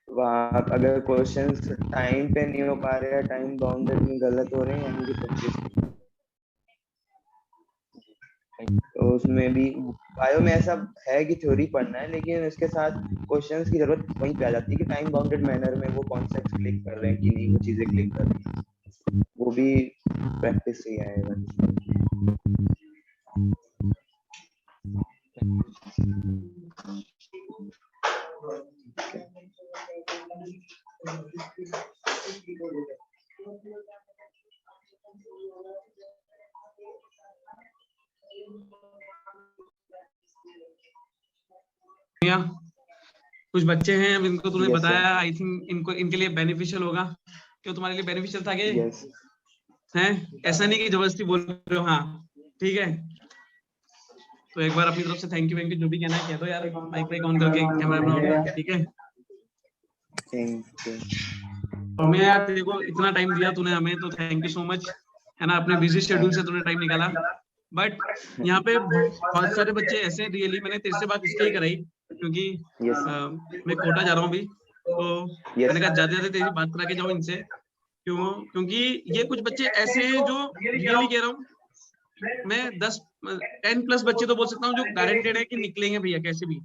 वहाँ अगर क्वेश्चंस टाइम पे नहीं हो पा रहे हैं, टाइम बाउंडेड में गलत हो रहे हैं, यानी कि प्रैक्टिस। तो उसमें भी बायो में ऐसा है कि थ्योरी पढ़ना है, लेकिन इसके साथ क्वेश्चंस की जरूरत वहीं पे आ जाती है कि टाइम बाउंडेड मैनर में वो कॉन्सेप्ट्स क्लिक कर रहे हैं कि नहीं, वो चीजें क्लिक कर रही हैं। वो भी प्रैक्टिस से ही आएगा। कुछ बच्चे हैं, अब इनको तूने Yes, बताया, आई थिंक इनको इनके लिए बेनिफिशियल होगा। क्यों तुम्हारे लिए बेनिफिशियल था क्या? Yes. हैं? ऐसा नहीं कि जबरदस्ती बोल रहे हो। हाँ ठीक है, तो एक बार अपनी तरफ से थैंक यू जो भी कहना है कह दो यार, माइक ऑन करके, कैमरा ऑन, ठीक है। Thank you. और मैं यार तेरे को इतना टाइम दिया तूने हमें, तो थैंक यू सो मच, है ना। अपने बिजी शेड्यूल से तूने टाइम निकाला। बट यहाँ पे बहुत सारे बच्चे ऐसे, रियली मैंने तेरे से बात इसलिए कराई क्योंकि मैं कोटा जा रहा हूँ अभी, तो मैंने कहा ज्यादा तेरी बात करा के जाऊँ इनसे। क्योंकि ये कुछ बच्चे ऐसे हैं जो, रियली कह रहा हूँ मैं, 10+ बच्चे तो बोल सकता हूँ जो गारंटेड है कि निकलेंगे भैया कैसे भी।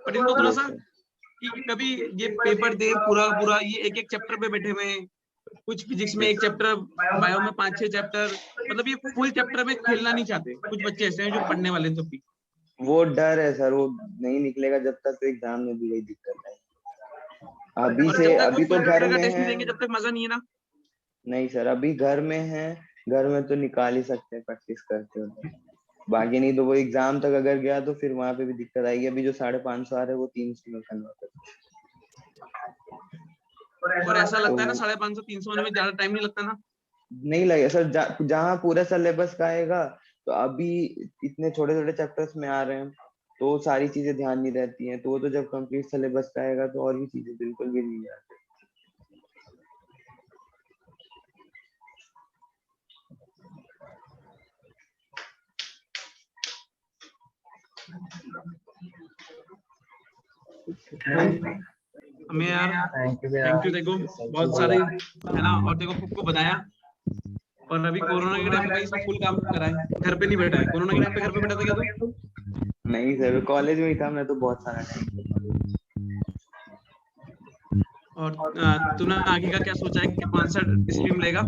बट इनको थोड़ा सा कि कभी ये पेपर दे पूरा ये एक चैप्टर पे बैठे हुए हैं, कुछ फिजिक्स में एक चैप्टर, बायो में 5-6 चैप्टर, मतलब ये फुल चैप्टर में खेलना नहीं चाहते। कुछ बच्चे ऐसे हैं जो पढ़ने वाले हैं, तो भी वो डर है सर, वो नहीं निकलेगा जब तक, तो एग्जाम में भी वही दिक्कत है। अभी तो घर में टेस्ट नहीं है। देंगे जब तक मजा नहीं है ना। नहीं सर, अभी घर में है, घर में तो निकाल ही सकते हैं प्रैक्टिस करते हो। बाकी नहीं तो वो एग्जाम तक अगर गया तो फिर वहां पे भी दिक्कत आएगी। अभी जो 550 आ रहे हैं वो 300 में कन्वर्ट है। और ऐसा लगता है ना 550-300 में ज्यादा टाइम नहीं लगता ना। नहीं लगेगा सर, जहाँ पूरा सिलेबस का आएगा, तो अभी इतने छोटे छोटे चैप्टर्स में आ रहे हैं, तो सारी चीजें ध्यान नहीं रहती हैं। तो वो तो जब कंप्लीट सिलेबस का आएगा तो और भी चीजें बिल्कुल भी नहीं आती। हमें यार थैंक यू, देखो बहुत सारे है ना, और देखो खुद को बताया। और अभी कोरोना के टाइम पे भाई सब फुल काम करा है, घर पे नहीं बैठा है। कोरोना के टाइम पे घर पे बैठा था क्या तू? नहीं सर, कॉलेज में ही था मैं तो बहुत सारा टाइम। और तूने आगे का क्या सोचा है कि कौन सा स्ट्रीम लेगा?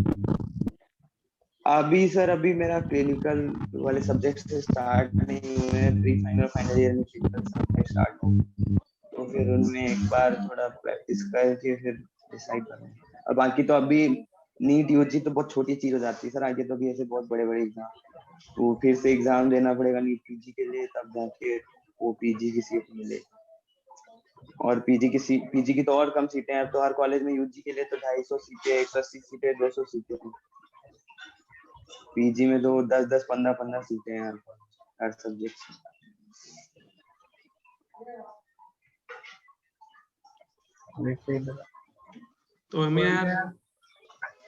अभी सर, अभी मेरा क्लिनिकल वाले सब्जेक्ट से स्टार्ट नहीं हुए हैं। प्री फाइनल फाइनल ईयर में क्लिनिकल सब्जेक्ट स्टार्ट होंगे, तो फिर उनमें एक बार थोड़ा प्रैक्टिस करके फिर डिसाइड करेंगे। और बाकी तो अभी नीट यूजी तो बहुत छोटी चीज हो जाती है सर। आगे तो अभी ऐसे बहुत बड़े बड़े एग्जाम, तो फिर से एग्जाम देना पड़ेगा नीट यूजी के लिए, तब जाके वो पीजी की सीट मिले। और पीजी की तो और कम सीटें हैं। अब तो हर कॉलेज में यूजी के लिए तो 250 सीटें, 180 सीटें, 200 सीटें। पीजी में तो 10-10, 15-15 सीटें हैं हर सब्जेक्ट। तो हमें यार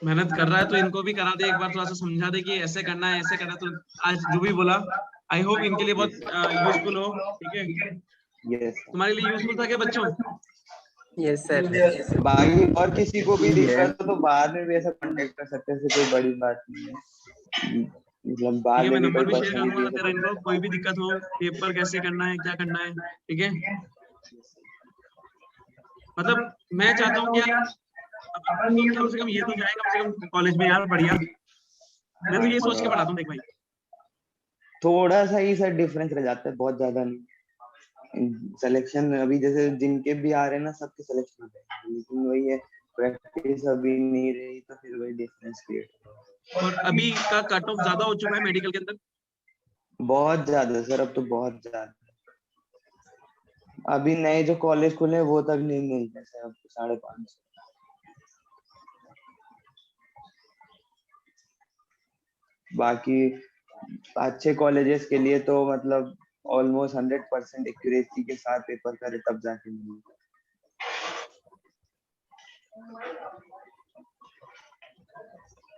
मेहनत कर रहा है तो इनको भी करा दे, एक बार थोड़ा सा समझा दे कि ऐसे करना है, ऐसे करना है। तो आज जो भी बोला, आई होप इनके लिए बहुत यूजफुल हो। ठीक है, तुम्हारे लिए यूजफुल था क्या बच्चों? Yes sir. बाकी और किसी को भी दिक्कत हो तो बाद में भी ऐसा कांटेक्ट कर सकते हैं, कोई बड़ी बात नहीं है। मतलब बाद ठीक है, मैं में भी नंबर कोई भी शेयर करूंगा पर्सनैलिटी तेरा इनको, कोई भी दिक्कत हो, पेपर कैसे करना है, क्या करना है, ठीक है। मतलब मैं चाहता हूँ कि यार अपन तो कम से कम ये तो जाए कम से कम कॉलेज में यार बढ़िया। मैं तो ये सोच के पढ़ाता हूँ, देख भाई। थोड़ा सा ही सर डिफरेंस रह जाता है, बहुत ज्यादा नहीं। सिलेक्शन अभी जैसे जिनके भी आ रहे हैं ना, सबके सिलेक्शन हो रहे हैं, लेकिन वही है प्रैक्टिस अभी नहीं रही, तो फिर वही डिफरेंस क्रिएट। और अभी का कट ऑफ ज्यादा हो चुका है मेडिकल के अंदर। बहुत ज्यादा सर, अब तो बहुत ज्यादा। अभी नए जो कॉलेज खुले हैं वो तक नहीं मिलते सर, अब 550। बाकी अच्छे कॉलेजेस के लिए तो मतलब ऑलमोस्ट 100% एक्यूरेसी के साथ पेपर करे तब जाके मिलता।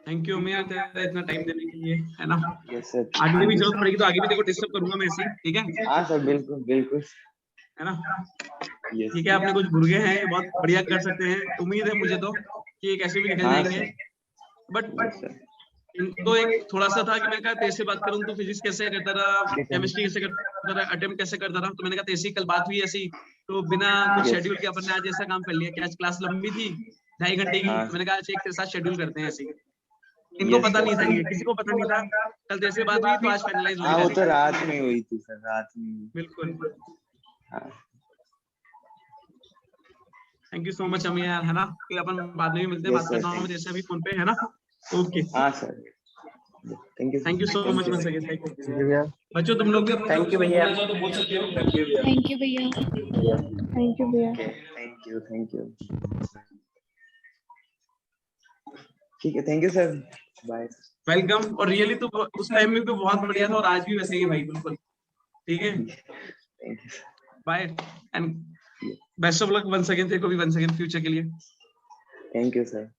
थैंक यू मैं इतना टाइम देने के लिए, है ना। यस सर, आगे भी जरूरत पड़ेगी तो आगे भी देखो डिस्टर्ब करूंगा मैं ऐसे ही, ठीक है। हाँ सर, बिल्कुल बिल्कुल, है ना। यस ठीक है, आपने कुछ गुर्गे हैं, ये बहुत बढ़िया कर सकते हैं, उम्मीद है मुझे तो कि ये कैसे भी निकल हाँ जाएंगे। Sir, but yes sir. इनको एक थोड़ा सा था कि मैं कहा तेरे से बात करूं, तो फिजिक्स कैसे करता रहा, केमिस्ट्री कैसे करता रहा, अटेम्प्ट कैसे करता रहा, तो मैंने कहा तेरे से कल बात हुई ऐसी, तो बिना कुछ Yes. शेड्यूल के अपन ने आज ऐसा काम कर लिया कि आज क्लास लंबी थी 2.5 घंटे की, हाँ तो मैंने कहा आज एक तेरे साथ शेड्यूल करते हैं ऐसे ही। इनको यस पता नहीं था, सर। ये किसी को पता नहीं था, कल तेरे से बात हुई तो आज फाइनलाइज हो हाँ, गया वो तो डायरेक्ट। रात में हुई थी सर, रात में। बिल्कुल। हाँ थैंक यू सो मच अमी यार, है ना। फिर अपन बाद में भी मिलते हैं, यस बात सर, करता हूँ मैं जैसे अभी फोन पे, है ना। ओके, हाँ sir, thank you thank you so much once again. ठीक है भैया, बच्चों तुम लोग भी अपना थैंक कुछ यू भैया। बोलना चाहो तो बोल सकते हो। थैंक यू भैया। थैंक यू भैया। Thank you, thank you. ठीक है, thank you sir, bye. Welcome. और रियली तो उस टाइम में तो बहुत बढ़िया था और आज भी वैसे ही है भाई, बिल्कुल ठीक है। Thank you, bye and best of luck once again, तेरे को भी वंस अगेन फ्यूचर के लिए। Thank you sir.